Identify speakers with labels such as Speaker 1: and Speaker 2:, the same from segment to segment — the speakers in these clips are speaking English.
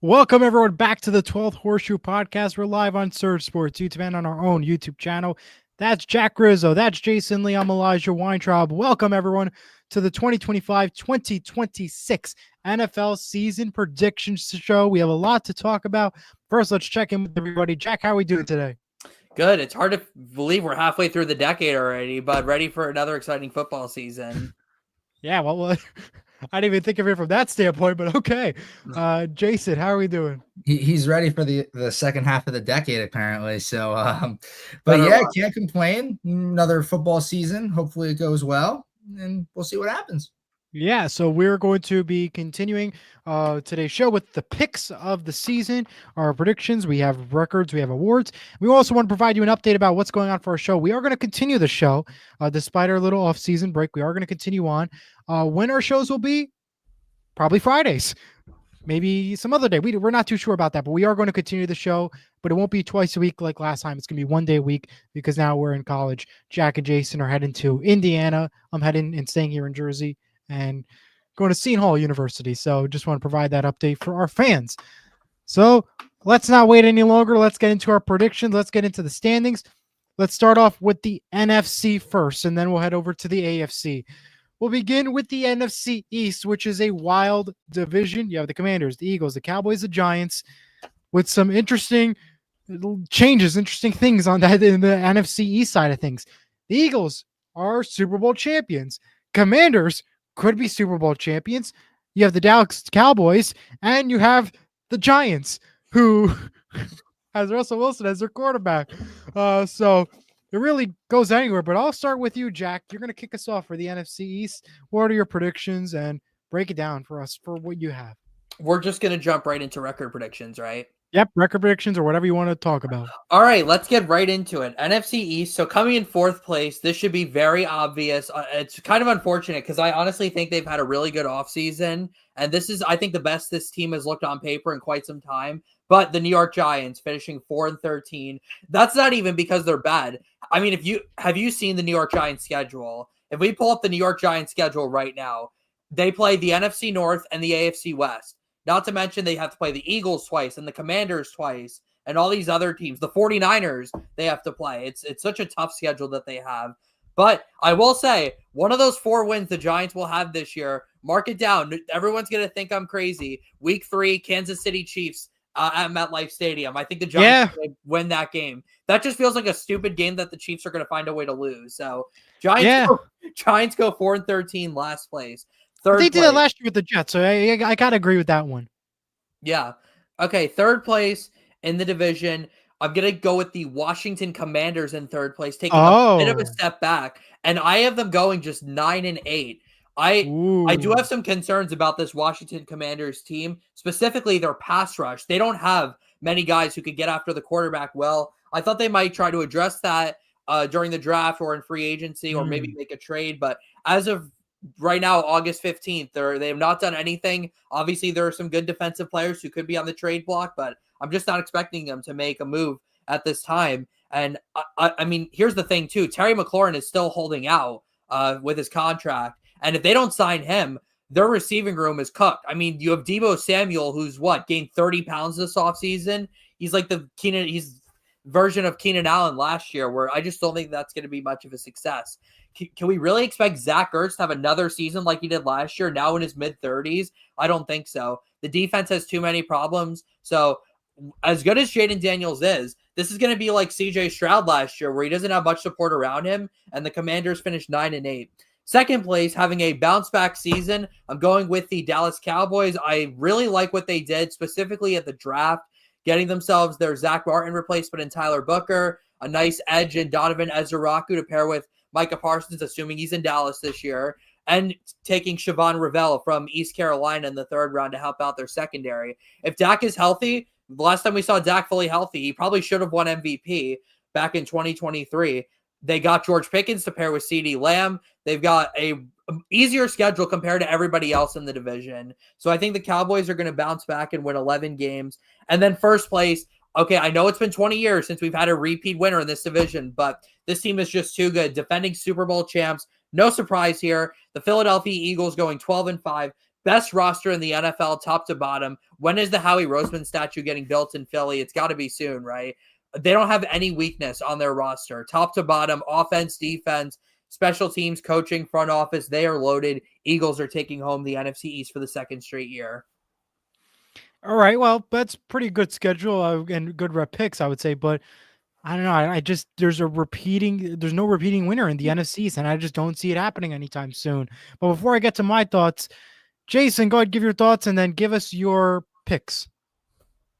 Speaker 1: Welcome, everyone, back to the 12th Horseshoe podcast. We're live on Surge Sports YouTube and on our own YouTube channel. That's Jack Rizzo. That's Jayson Lee. I'm Elijah Weintraub. Welcome, everyone, to the 2025-2026 NFL season predictions show. We have a lot to talk about. First, let's check in with everybody. Jack, how are we doing today?
Speaker 2: Good. It's hard to believe we're halfway through the decade already, but ready for another exciting football season.
Speaker 1: Yeah, well I didn't even think of it from that standpoint, but okay. Jayson, how are we doing?
Speaker 3: He's ready for the second half of the decade, apparently. So, but yeah, can't complain. Another football season. Hopefully it goes well, and we'll see what happens.
Speaker 1: Yeah, so we're going to be continuing today's show with the picks of the season, our predictions. We have records, we have awards. We also want to provide you an update about what's going on for our show. We are going to continue the show despite our little off-season break. We are going to continue on. When our shows will be? Probably Fridays. Maybe some other day. We're not too sure about that, but we are going to continue the show, but it won't be twice a week like last time. It's going to be one day a week because now we're in college. Jack and Jayson are heading to Indiana. I'm heading and staying here in Jersey and going to Seton Hall University. So just want to provide that update for our fans. So let's not wait any longer. Let's get into our predictions. Let's get into the standings. Let's start off with the NFC first, and then we'll head over to the AFC. We'll begin with the NFC East, which is a wild division. You have the Commanders, the Eagles, the Cowboys, the Giants, with some interesting changes, interesting things on that in the NFC East side of things. The Eagles are Super Bowl champions. Commanders could be Super Bowl champions. You have the Dallas Cowboys, and you have the Giants, who has Russell Wilson as their quarterback. So it really goes anywhere, but I'll start with you, Jack. You're going to kick us off for the NFC East. What are your predictions, and break it down for us for what you have?
Speaker 2: We're just going to jump right into record predictions, right?
Speaker 1: Yep, record predictions or whatever you want to talk about.
Speaker 2: All right, let's get right into it. NFC East. So coming in fourth place, this should be very obvious. It's kind of unfortunate because I honestly think they've had a really good offseason. And this is, I think, the best this team has looked on paper in quite some time. But the New York Giants finishing 4-13. That's not even because they're bad. I mean, have you seen the New York Giants schedule? If we pull up the New York Giants schedule right now, they play the NFC North and the AFC West. Not to mention they have to play the Eagles twice and the Commanders twice and all these other teams. The 49ers they have to play. It's such a tough schedule that they have. But I will say, one of those 4 wins the Giants will have this year, mark it down. Everyone's going to think I'm crazy. Week 3, Kansas City Chiefs at MetLife Stadium. I think the Giants win that game. That just feels like a stupid game that the Chiefs are going to find a way to lose. So Giants go 4-13, last place.
Speaker 1: They did it last year with the Jets, so I gotta agree with that one.
Speaker 2: Yeah. Okay, third place in the division. I'm going to go with the Washington Commanders in third place, taking a bit of a step back. And I have them going just 9-8. I do have some concerns about this Washington Commanders team, specifically their pass rush. They don't have many guys who could get after the quarterback well. I thought they might try to address that during the draft or in free agency or maybe make a trade. But as of right now, August 15th, they have not done anything. Obviously, there are some good defensive players who could be on the trade block, but I'm just not expecting them to make a move at this time. And I mean, here's the thing too. Terry McLaurin is still holding out with his contract. And if they don't sign him, their receiving room is cooked. I mean, you have Deebo Samuel, who's gained 30 pounds this offseason. He's like he's version of Keenan Allen last year, where I just don't think that's going to be much of a success. Can we really expect Zach Ertz to have another season like he did last year, now in his mid-30s? I don't think so. The defense has too many problems. So as good as Jaden Daniels is, this is going to be like CJ Stroud last year, where he doesn't have much support around him, and the Commanders finished 9-8. Second place, having a bounce-back season, I'm going with the Dallas Cowboys. I really like what they did, specifically at the draft, getting themselves their Zach Martin replacement in Tyler Booker, a nice edge in Donovan Ezraku to pair with Micah Parsons, assuming he's in Dallas this year, and taking Siobhan Ravel from East Carolina in the third round to help out their secondary. If Dak is healthy, the last time we saw Dak fully healthy, he probably should have won MVP back in 2023. They got George Pickens to pair with CeeDee Lamb. They've got a easier schedule compared to everybody else in the division. So I think the Cowboys are going to bounce back and win 11 games. And then first place, okay, I know it's been 20 years since we've had a repeat winner in this division, but this team is just too good. Defending Super Bowl champs. No surprise here. The Philadelphia Eagles going 12-5. Best roster in the NFL, top to bottom. When is the Howie Roseman statue getting built in Philly? It's got to be soon, right? They don't have any weakness on their roster. Top to bottom, offense, defense, special teams, coaching, front office, they are loaded. Eagles are taking home the NFC East for the second straight year.
Speaker 1: All right, well, that's pretty good schedule and good rep picks, I would say, but I don't know. I just there's no repeating winner in the NFC East, and I just don't see it happening anytime soon. But before I get to my thoughts, Jayson, go ahead, give your thoughts, and then give us your picks.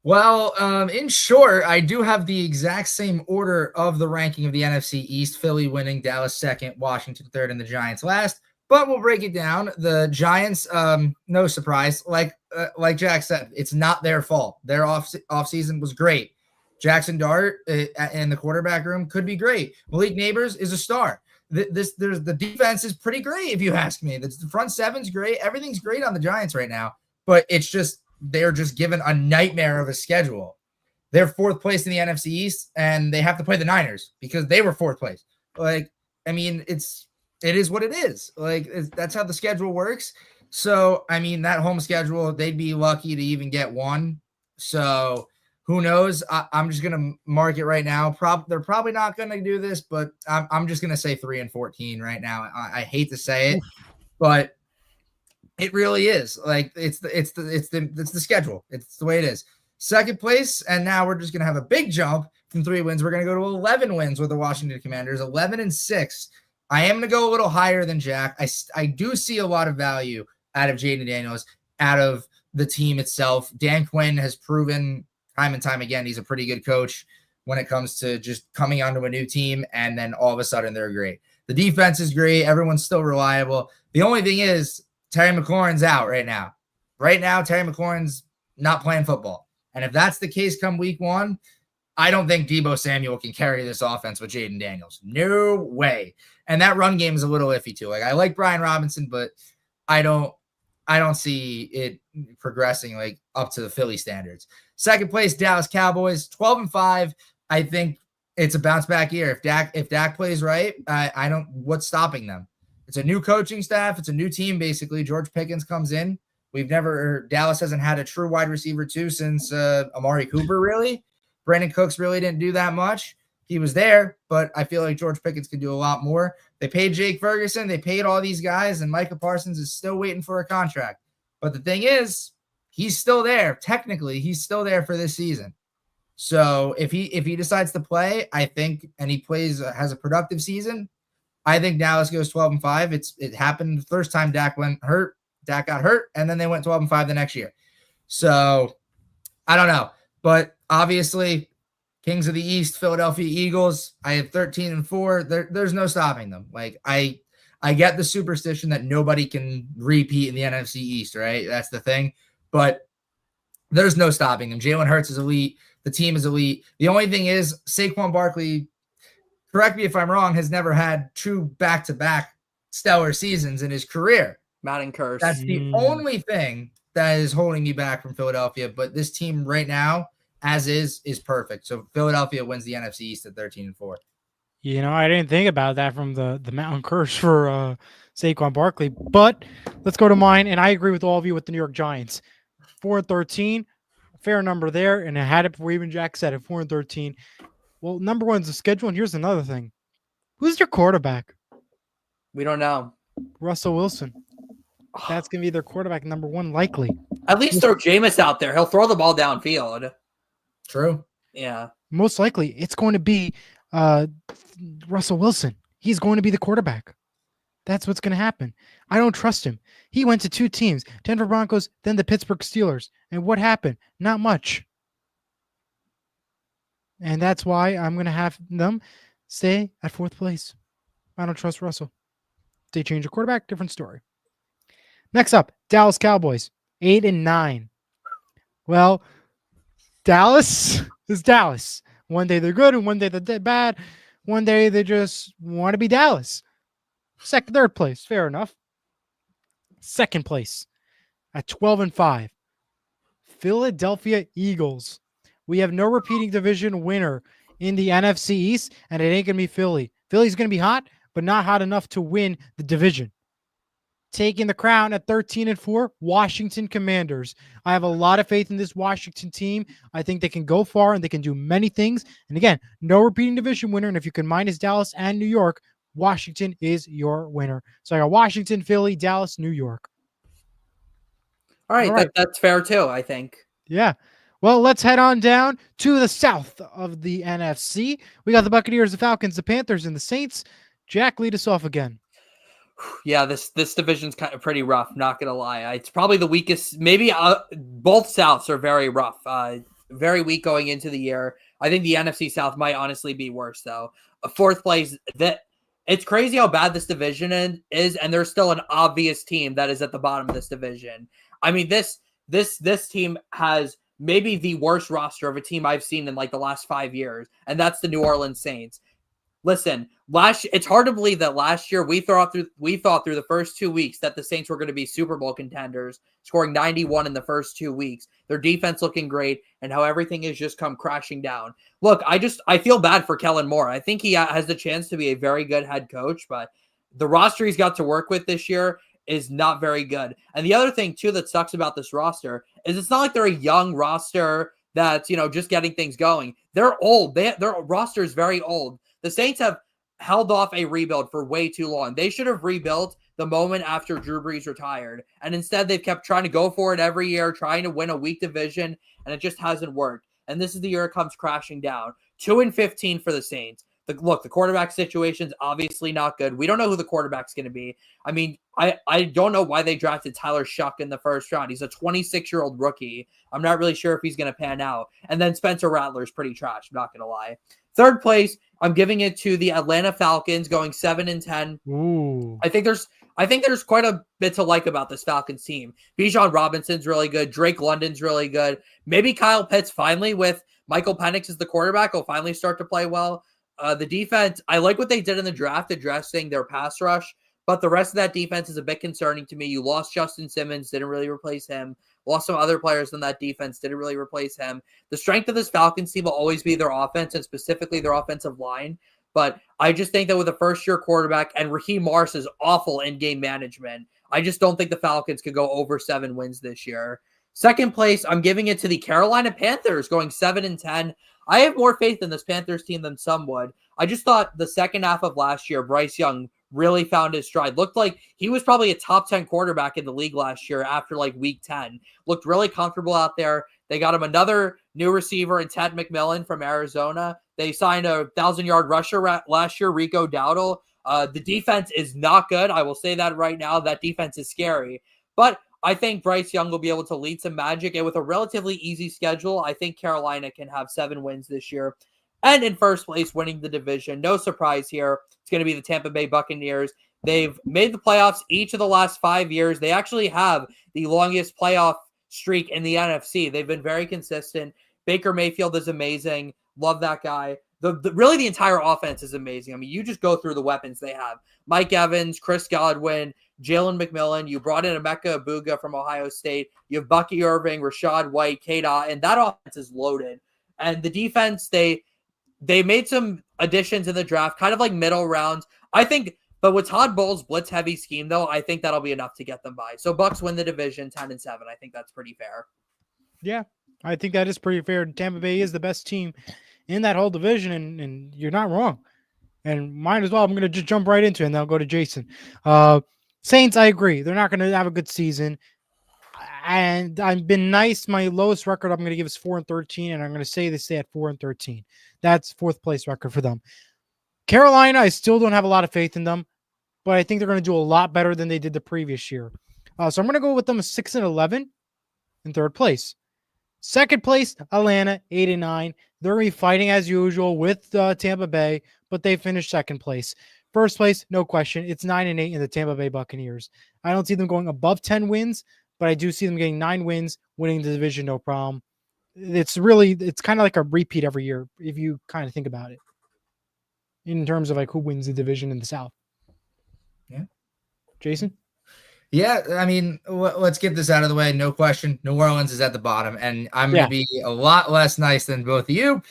Speaker 3: Well, in short, I do have the exact same order of the ranking of the NFC East: Philly winning, Dallas second, Washington third, and the Giants last. But we'll break it down. The Giants, no surprise, like Jack said, it's not their fault. Their off season was great. Jackson Dart in the quarterback room could be great. Malik Neighbors is a star. The defense is pretty great, if you ask me. The front seven's great. Everything's great on the Giants right now, but it's just they're just given a nightmare of a schedule. They're fourth place in the NFC East, and they have to play the Niners because they were fourth place. Like, I mean, it is what it is. Like, that's how the schedule works. So, I mean, that home schedule, they'd be lucky to even get one. So, who knows? I'm just gonna mark it right now. They're probably not gonna do this, but I'm just gonna say 3-14 right now. I hate to say it, but it really is. Like it's the schedule. It's the way it is. Second place, and now we're just gonna have a big jump from 3 wins. We're gonna go to 11 wins with the Washington Commanders, 11-6. I am gonna go a little higher than Jack. I do see a lot of value out of Jayden Daniels, out of the team itself. Dan Quinn has proven time and time again he's a pretty good coach when it comes to just coming onto a new team, and then all of a sudden they're great. The defense is great. Everyone's still reliable. The only thing is Terry McLaurin's out right now. Right now, Terry McLaurin's not playing football. And if that's the case come week 1, I don't think Deebo Samuel can carry this offense with Jayden Daniels. No way. And that run game is a little iffy too. Like, I like Brian Robinson, but I don't see it progressing like up to the Philly standards. Second place, Dallas Cowboys, 12-5. I think it's a bounce back year. If Dak plays right, I don't. What's stopping them? It's a new coaching staff. It's a new team basically. George Pickens comes in. Dallas hasn't had a true wide receiver too since Amari Cooper. Really, Brandon Cooks really didn't do that much. He was there, but I feel like George Pickens could do a lot more. They paid Jake Ferguson. They paid all these guys, and Micah Parsons is still waiting for a contract. But the thing is, he's still there. Technically, he's still there for this season. So if he decides to play, I think, and he has a productive season, I think Dallas goes 12-5. It happened the first time Dak got hurt, and then they went 12-5 the next year. So I don't know, but obviously, Kings of the East, Philadelphia Eagles. I have 13-4. There's no stopping them. Like I get the superstition that nobody can repeat in the NFC East, right? That's the thing. But there's no stopping them. Jalen Hurts is elite. The team is elite. The only thing is Saquon Barkley, correct me if I'm wrong, has never had true back-to-back stellar seasons in his career.
Speaker 2: Madden curse.
Speaker 3: That's the only thing that is holding me back from Philadelphia. But this team right now, as is perfect. So Philadelphia wins the NFC East at 13-4.
Speaker 1: You know, I didn't think about that from the mountain curse for Saquon Barkley. But let's go to mine, and I agree with all of you with the New York Giants. 4-13, fair number there, and I had it before even Jack said it, 4-13. Well, number one is the schedule, and here's another thing. Who's your quarterback?
Speaker 2: We don't know.
Speaker 1: Russell Wilson. That's going to be their quarterback number one, likely.
Speaker 2: At least throw Jameis out there. He'll throw the ball downfield.
Speaker 3: True.
Speaker 2: Yeah.
Speaker 1: Most likely, it's going to be Russell Wilson. He's going to be the quarterback. That's what's going to happen. I don't trust him. He went to 2 teams, Denver Broncos, then the Pittsburgh Steelers. And what happened? Not much. And that's why I'm going to have them stay at 4th place. I don't trust Russell. They change a quarterback, different story. Next up, Dallas Cowboys, 8-9. Well, Dallas is Dallas. One day they're good, and one day they're bad. One day they just want to be Dallas. Third place, fair enough. Second place at 12-5. Philadelphia Eagles. We have no repeating division winner in the NFC East, and it ain't going to be Philly. Philly's going to be hot, but not hot enough to win the division. taking the crown at 13-4, Washington Commanders. I have a lot of faith in this Washington team. I think they can go far and they can do many things. And again, no repeating division winner. And if you can minus Dallas and New York, Washington is your winner. So I got Washington, Philly, Dallas, New York.
Speaker 2: All right. That's fair too, I think.
Speaker 1: Yeah. Well, let's head on down to the south of the NFC. We got the Buccaneers, the Falcons, the Panthers, and the Saints. Jack, lead us off again.
Speaker 2: Yeah, this division's kind of pretty rough, not gonna lie. It's probably the weakest. Maybe both Souths are very rough, very weak going into the year. I think the NFC South might honestly be worse though. Fourth place, it's crazy how bad this division is, and there's still an obvious team that is at the bottom of this division. I mean, this team has maybe the worst roster of a team I've seen in like the last 5 years, and that's the New Orleans Saints. Listen, it's hard to believe that last year we thought through the first 2 weeks that the Saints were going to be Super Bowl contenders, scoring 91 in the first 2 weeks. Their defense looking great, and how everything has just come crashing down. Look, I feel bad for Kellen Moore. I think he has the chance to be a very good head coach, but the roster he's got to work with this year is not very good. And the other thing too that sucks about this roster is it's not like they're a young roster that's, just getting things going. They're old. Their roster is very old. The Saints have held off a rebuild for way too long. They should have rebuilt the moment after Drew Brees retired. And instead, they've kept trying to go for it every year, trying to win a weak division, and it just hasn't worked. And this is the year it comes crashing down. 2-15 for the Saints. The quarterback situation is obviously not good. We don't know who the quarterback's going to be. I mean, I don't know why they drafted Tyler Shuck in the first round. He's a 26-year-old rookie. I'm not really sure if he's going to pan out. And then Spencer Rattler's pretty trash, I'm not going to lie. Third place, I'm giving it to the Atlanta Falcons, going 7-10.
Speaker 1: Ooh.
Speaker 2: I think there's quite a bit to like about this Falcons team. Bijan Robinson's really good. Drake London's really good. Maybe Kyle Pitts finally, with Michael Penix as the quarterback, will finally start to play well. The defense, I like what they did in the draft, addressing their pass rush, but the rest of that defense is a bit concerning to me. You lost Justin Simmons, didn't really replace him. Lost some other players in that defense, didn't really replace him. The strength of this Falcons team will always be their offense, and specifically their offensive line. But I just think that with a first-year quarterback and Raheem Morris's awful in-game management, I just don't think the Falcons could go over 7 wins this year. Second place, I'm giving it to the Carolina Panthers, going 7-10. I have more faith in this Panthers team than some would. I just thought the second half of last year, Bryce Young really found his stride. Looked like he was probably a top 10 quarterback in the league last year after like week 10. Looked really comfortable out there. They got him another new receiver in Ted McMillan from Arizona. They signed a 1,000-yard rusher last year, Rico Dowdle. The defense is not good. I will say that right now. That defense is scary. But I think Bryce Young will be able to lead some magic. And with a relatively easy schedule, I think Carolina can have 7 wins this year. And in first place, winning the division. No surprise here. It's going to be the Tampa Bay Buccaneers. They've made the playoffs each of the last 5 years. They actually have the longest playoff streak in the NFC. They've been very consistent. Baker Mayfield is amazing. Love that guy. Really, the entire offense is amazing. I mean, you just go through the weapons they have. Mike Evans, Chris Godwin, Jalen McMillan. You brought in Emeka Abuga from Ohio State. You have Bucky Irving, Rashad White, K-Dot, and that offense is loaded. And the defense, they made some additions in the draft, kind of like middle rounds. I think, but with Todd Bowles' blitz-heavy scheme, though, I think that'll be enough to get them by. So Bucks win the division 10-7. I think that's pretty fair.
Speaker 1: Yeah, I think that is pretty fair. Tampa Bay is the best team in that whole division, and you're not wrong. And might as well. I'm going to just jump right into it, and then I'll go to Jayson. Saints, I agree. They're not going to have a good season. And I've been nice. My lowest record I'm going to give is 4-13, and I'm going to say they stay at 4-13. That's fourth place record for them. Carolina, I still don't have a lot of faith in them, but I think they're going to do a lot better than they did the previous year. So I'm going to go with them 6-11 in third place. Second place, Atlanta, 8-9. They're going to be fighting as usual with Tampa Bay, but they finished second place. First place, no question. It's 9-8 in the Tampa Bay Buccaneers. I don't see them going above 10 wins, but I do see them getting 9 wins, winning the division, no problem. It's kind of like a repeat every year, if you kind of think about it, in terms of like who wins the division in the South.
Speaker 3: Yeah.
Speaker 1: Jayson?
Speaker 3: Yeah, I mean, let's get this out of the way. No question. New Orleans is at the bottom, and I'm going to be a lot less nice than both of you.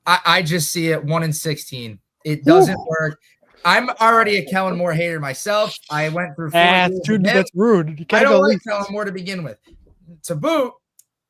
Speaker 3: I just see it 1-16. It doesn't work. I'm already a Kellen Moore hater myself. I went through 4 years with him.
Speaker 1: That's rude. You
Speaker 3: I
Speaker 1: gotta
Speaker 3: don't
Speaker 1: go
Speaker 3: like
Speaker 1: least.
Speaker 3: Kellen Moore to begin with. To boot,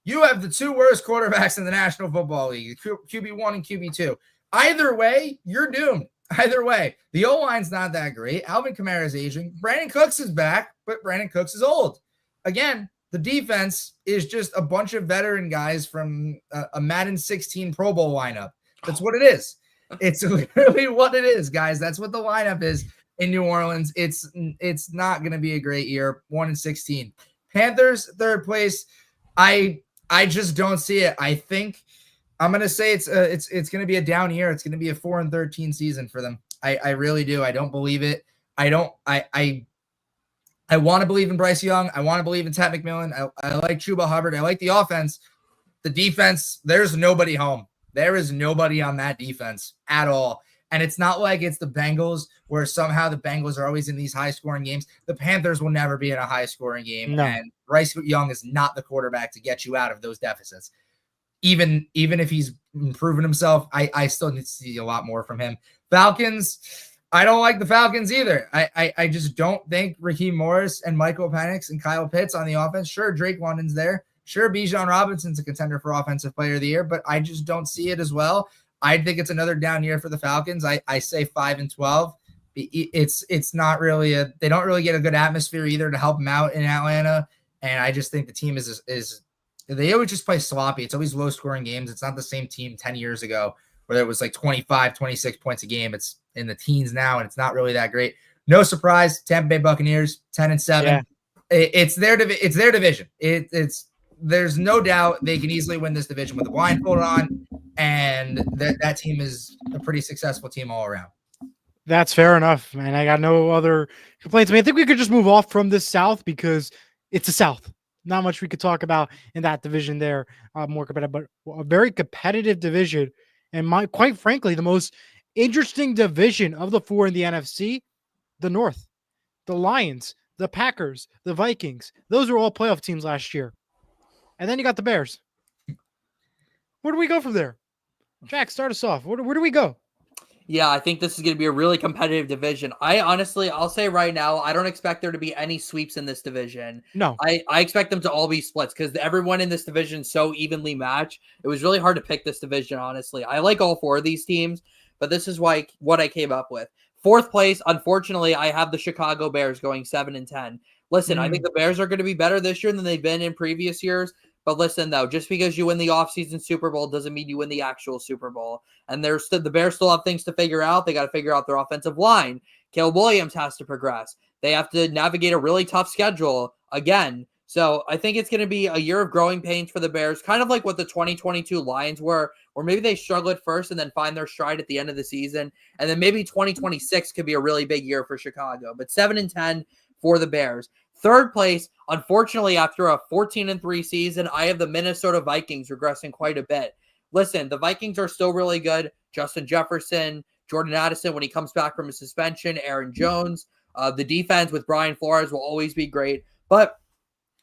Speaker 3: you have the 2 worst quarterbacks in the National Football League, QB1 and QB2. Either way, you're doomed. Either way, the O-line's not that great. Alvin Kamara's aging. Brandon Cooks is back, but Brandon Cooks is old. Again, the defense is just a bunch of veteran guys from a Madden 16 Pro Bowl lineup. That's what it is. It's literally what it is, guys. That's what the lineup is in New Orleans. It's not going to be a great year. 1-16. Panthers, third place. I just don't see it. I think I'm going to say it's going to be a down year. It's going to be a 4-13 season for them. I really do. I don't believe it. I want to believe in Bryce Young. I want to believe in Tat McMillan. I like Chuba Hubbard. I like the offense. The defense, there's nobody home. There is nobody on that defense at all. And it's not like it's the Bengals where somehow the Bengals are always in these high-scoring games. The Panthers will never be in a high-scoring game.
Speaker 1: No.
Speaker 3: And Bryce Young is not the quarterback to get you out of those deficits. Even if he's proven himself, I still need to see a lot more from him. Falcons, I don't like the Falcons either. I just don't think Raheem Morris and Michael Penix and Kyle Pitts on the offense. Sure, Drake London's there. Sure, Bijan Robinson's a contender for Offensive Player of the Year, but I just don't see it as well. I think it's another down year for the Falcons. I say 5-12. It's not really they don't really get a good atmosphere either to help them out in Atlanta. And I just think the team is they always just play sloppy. It's always low scoring games. It's not the same team 10 years ago where it was like 25, 26 points a game. It's in the teens now, and it's not really that great. No surprise, Tampa Bay Buccaneers 10-7. Yeah. It's their division. There's no doubt they can easily win this division with a blindfold on, and that team is a pretty successful team all around.
Speaker 1: That's fair enough, man. I got no other complaints. I mean, I think we could just move off from this South because it's the South. Not much we could talk about in that division there. More competitive, but a very competitive division, and quite frankly, the most interesting division of the 4 in the NFC, the North, the Lions, the Packers, the Vikings. Those were all playoff teams last year. And then you got the Bears. Where do we go from there? Jack, start us off. Where do we go?
Speaker 2: Yeah, I think this is going to be a really competitive division. I'll say right now, I don't expect there to be any sweeps in this division.
Speaker 1: No.
Speaker 2: I expect them to all be splits because everyone in this division is so evenly matched. It was really hard to pick this division, honestly. I like all 4 of these teams, but this is what I came up with. 4th place, unfortunately, I have the Chicago Bears going 7-10. Listen, I think the Bears are going to be better this year than they've been in previous years. But listen, though, just because you win the offseason Super Bowl doesn't mean you win the actual Super Bowl. And the Bears still have things to figure out. They got to figure out their offensive line. Caleb Williams has to progress. They have to navigate a really tough schedule again. So I think it's going to be a year of growing pains for the Bears, kind of like what the 2022 Lions were, or maybe they struggle at first and then find their stride at the end of the season. And then maybe 2026 could be a really big year for Chicago. But 7-10 for the Bears. 3rd place, unfortunately, after a 14-3 season, I have the Minnesota Vikings regressing quite a bit. Listen, the Vikings are still really good. Justin Jefferson, Jordan Addison when he comes back from a suspension, Aaron Jones. The defense with Brian Flores will always be great. But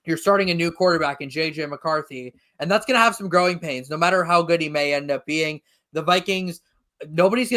Speaker 2: you're starting a new quarterback in J.J. McCarthy, and that's going to have some growing pains, no matter how good he may end up being. The Vikings, nobody's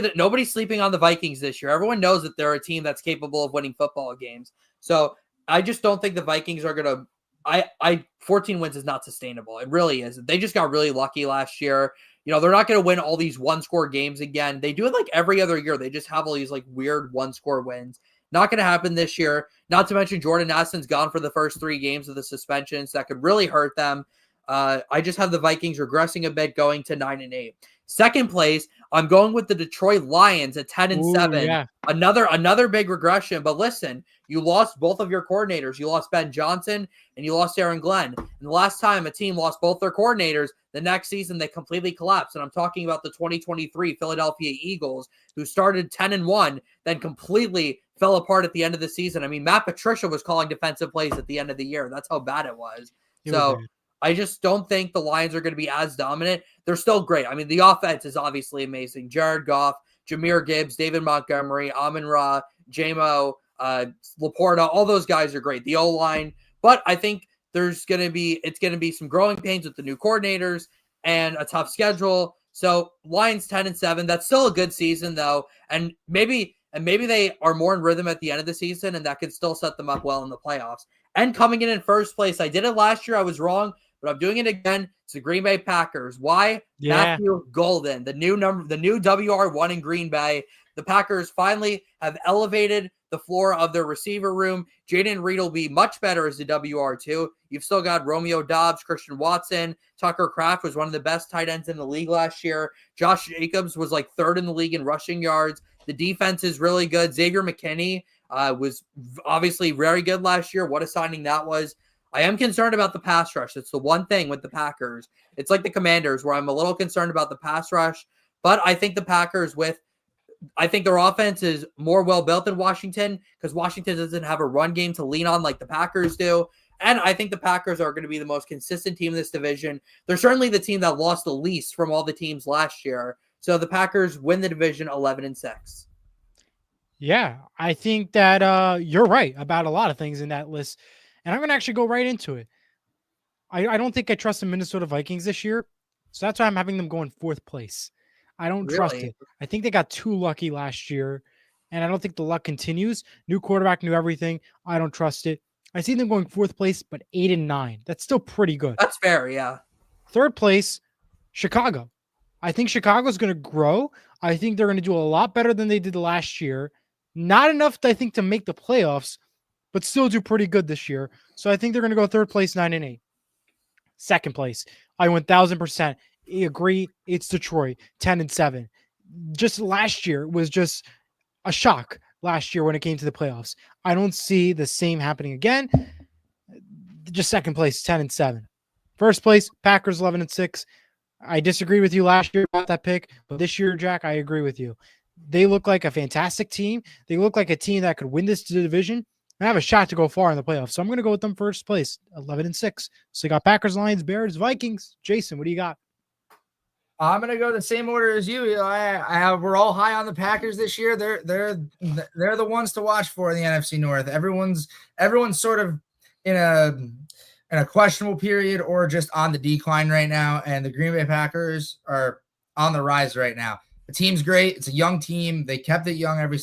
Speaker 2: sleeping on the Vikings this year. Everyone knows that they're a team that's capable of winning football games. So I just don't think the Vikings are going to 14 wins is not sustainable. It really isn't. They just got really lucky last year. You know, they're not going to win all these 1-score games again. They do it like every other year. They just have all these like weird 1-score wins. Not going to happen this year. Not to mention Jordan Addison's gone for the first 3 games of the suspensions. That could really hurt them. I just have the Vikings regressing a bit, going to 9-8. 2nd place, I'm going with the Detroit Lions at 10-7.
Speaker 1: Yeah.
Speaker 2: Another big regression. But listen, you lost both of your coordinators. You lost Ben Johnson and you lost Aaron Glenn. And the last time a team lost both their coordinators, the next season they completely collapsed. And I'm talking about the 2023 Philadelphia Eagles, who started 10-1, then completely fell apart at the end of the season. I mean, Matt Patricia was calling defensive plays at the end of the year. That's how bad it was. I just don't think the Lions are going to be as dominant. They're still great. I mean, the offense is obviously amazing. Jared Goff, Jahmyr Gibbs, David Montgomery, Amon-Ra, J-Mo, Laporta, all those guys are great. The O-line. But I think it's going to be some growing pains with the new coordinators and a tough schedule. So Lions 10-7. That's still a good season, though. And maybe and maybe they are more in rhythm at the end of the season, and that could still set them up well in the playoffs. And coming in first place, I did it last year. I was wrong, but I'm doing it again. It's the Green Bay Packers. Why?
Speaker 1: Yeah.
Speaker 2: Matthew Golden, the new WR1 in Green Bay. The Packers finally have elevated the floor of their receiver room. Jaden Reed will be much better as the WR2. You've still got Romeo Doubs, Christian Watson. Tucker Kraft was one of the best tight ends in the league last year. Josh Jacobs was like third in the league in rushing yards. The defense is really good. Xavier McKinney was obviously very good last year. What a signing that was. I am concerned about the pass rush. It's the one thing with the Packers. It's like the Commanders where I'm a little concerned about the pass rush. But I think the Packers I think their offense is more well-built than Washington because Washington doesn't have a run game to lean on like the Packers do. And I think the Packers are going to be the most consistent team in this division. They're certainly the team that lost the least from all the teams last year. So the Packers win the division 11-6.
Speaker 1: Yeah, I think that you're right about a lot of things in that list. And I'm going to actually go right into it. I don't think I trust the Minnesota Vikings this year. So that's why I'm having them go in fourth place. I don't trust it. I think they got too lucky last year, and I don't think the luck continues. New quarterback, new everything. I don't trust it. I see them going fourth place, but 8-9. That's still pretty good.
Speaker 2: That's fair, yeah.
Speaker 1: Third place, Chicago. I think Chicago's going to grow. I think they're going to do a lot better than they did last year. Not enough, I think, to make the playoffs, but still do pretty good this year. So I think they're going to go third place, 9-8. Second place, I 1000% agree. It's Detroit, 10-7. Just last year was just a shock last year when it came to the playoffs. I don't see the same happening again. Just second place, 10-7. First place, Packers, 11-6. I disagree with you last year about that pick, but this year, Jack, I agree with you. They look like a fantastic team. They look like a team that could win this division and have a shot to go far in the playoffs. So I'm going to go with them first place, 11-6. So you got Packers, Lions, Bears, Vikings. Jayson, what do you got?
Speaker 3: I'm gonna go the same order as you. We're all high on the Packers this year. They're the ones to watch for in the NFC North. Everyone's sort of in a questionable period or just on the decline right now, and the Green Bay Packers are on the rise right now. The team's great. It's a young team. They kept it young ever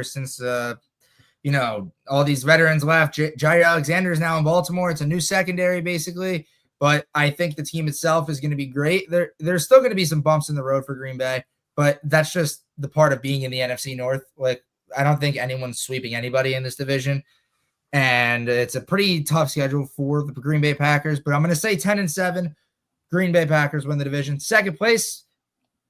Speaker 3: since all these veterans left. Jair Alexander is now in Baltimore. It's a new secondary basically. But I think the team itself is going to be great. There's still going to be some bumps in the road for Green Bay, but that's just the part of being in the NFC North. Like, I don't think anyone's sweeping anybody in this division, and it's a pretty tough schedule for the Green Bay Packers. But I'm going to say 10-7. Green Bay Packers win the division. Second place,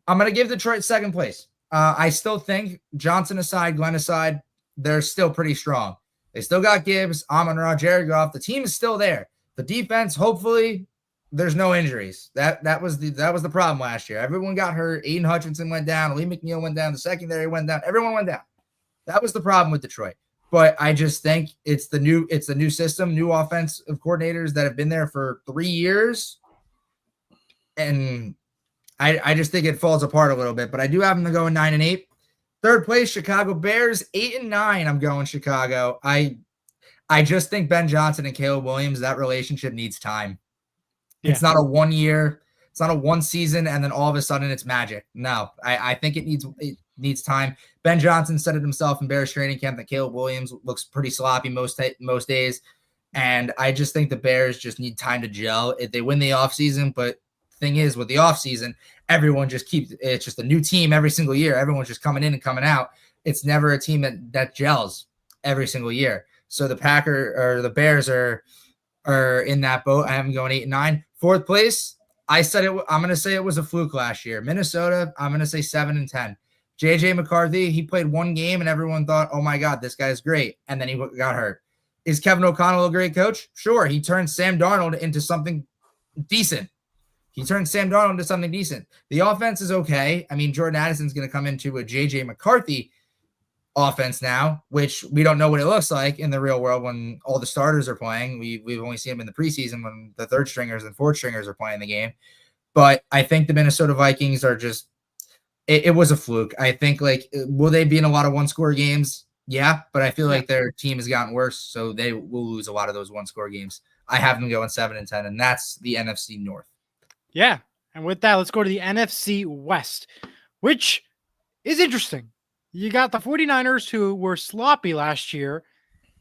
Speaker 3: I'm going to give Detroit second place. I still think, Johnson aside, Glenn aside, they're still pretty strong. They still got Gibbs, Amon-Ra, Jared Goff. The team is still there. The defense, hopefully, there's no injuries. That was the problem last year. Everyone got hurt. Aiden Hutchinson went down. Lee McNeil went down. The secondary went down. Everyone went down. That was the problem with Detroit. But I just think it's the new system, new offensive coordinators that have been there for 3 years, and I just think it falls apart a little bit. But I do have them to go in 9-8. Third place, Chicago Bears, 8-9. I'm going Chicago. I just think Ben Johnson and Caleb Williams, that relationship needs time. Yeah. It's not a 1 year. It's not a one season, and then all of a sudden it's magic. No, I think it needs time. Ben Johnson said it himself in Bears training camp that Caleb Williams looks pretty sloppy most days, and I just think the Bears just need time to gel. They win the offseason, but the thing is, with the offseason, everyone just it's just a new team every single year. Everyone's just coming in and coming out. It's never a team that gels every single year. So the Bears are in that boat. I have them going 8-9. Fourth place, I'm going to say it was a fluke last year. Minnesota, I'm going to say 7-10. JJ McCarthy, he played one game and everyone thought, oh my God, this guy's great. And then he got hurt. Is Kevin O'Connell a great coach? Sure. He turned Sam Darnold into something decent. The offense is okay. I mean, Jordan Addison's going to come into a JJ McCarthy offense now, which we don't know what it looks like in the real world when all the starters are playing. We've only seen them in the preseason when the third stringers and fourth stringers are playing the game. But I think the Minnesota Vikings are just, it was a fluke. I think, will they be in a lot of one-score games? Yeah, but I feel like their team has gotten worse, so they will lose a lot of those one-score games. I have them going 7-10, and that's the NFC North.
Speaker 1: Yeah, and with that, let's go to the NFC West, which is interesting. You got the 49ers who were sloppy last year.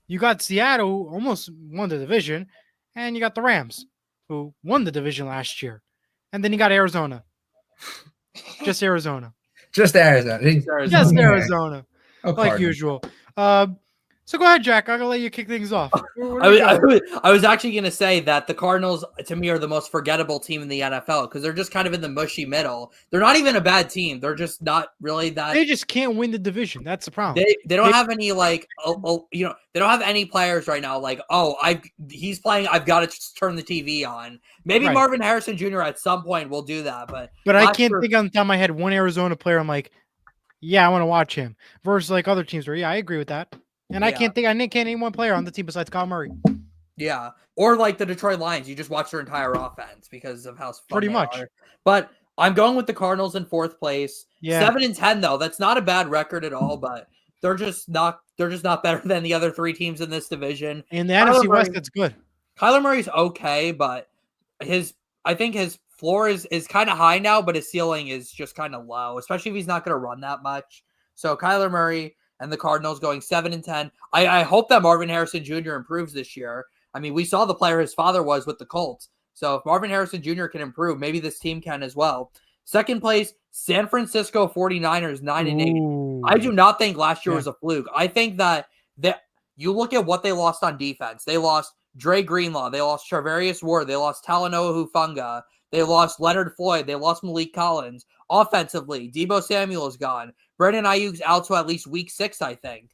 Speaker 1: You got Seattle, who almost won the division. And you got the Rams, who won the division last year. And then you got Arizona. Just Arizona.
Speaker 3: Just Arizona.
Speaker 1: Just Arizona.
Speaker 3: Oh,
Speaker 1: like
Speaker 3: Cardinals.
Speaker 1: usual. So go ahead, Jack. I'm gonna let you kick things off.
Speaker 2: I was actually going to say that the Cardinals, to me, are the most forgettable team in the NFL because they're just kind of in the mushy middle. They're not even a bad team. They're just not really that.
Speaker 1: They just can't win the division. That's the problem.
Speaker 2: They don't have any they don't have any players right now. Like, he's playing. I've got to turn the TV on. Maybe
Speaker 1: Right.
Speaker 2: Marvin Harrison Jr. at some point will do that, but
Speaker 1: I can't think on the top of my head one Arizona player. I'm like, yeah, I want to watch him. Versus like other teams where, yeah, I agree with that. And I can't name one player on the team besides Kyle Murray.
Speaker 2: Yeah, or like the Detroit Lions, you just watch their entire offense because of how fun
Speaker 1: Pretty much.
Speaker 2: are. But I'm going with the Cardinals in 4th place.
Speaker 1: Yeah.
Speaker 2: 7-10 though. That's not a bad record at all, but they're just not better than the other 3 teams in this division.
Speaker 1: In the NFC West, that's good.
Speaker 2: Kyler Murray's okay, but I think his floor is kind of high now, but his ceiling is just kind of low, especially if he's not going to run that much. So Kyler Murray and the Cardinals going 7-10. I hope that Marvin Harrison Jr. improves this year. I mean, we saw the player his father was with the Colts. So if Marvin Harrison Jr. can improve, maybe this team can as well. 2nd place, San Francisco 49ers, 9-8. I do not think last year was a fluke. I think that you look at what they lost on defense. They lost Dre Greenlaw. They lost Charvarius Ward. They lost Talanoa Hufanga. They lost Leonard Floyd. They lost Malik Collins. Offensively, Deebo Samuel is gone. Brandon Ayuk's out to at least week 6, I think.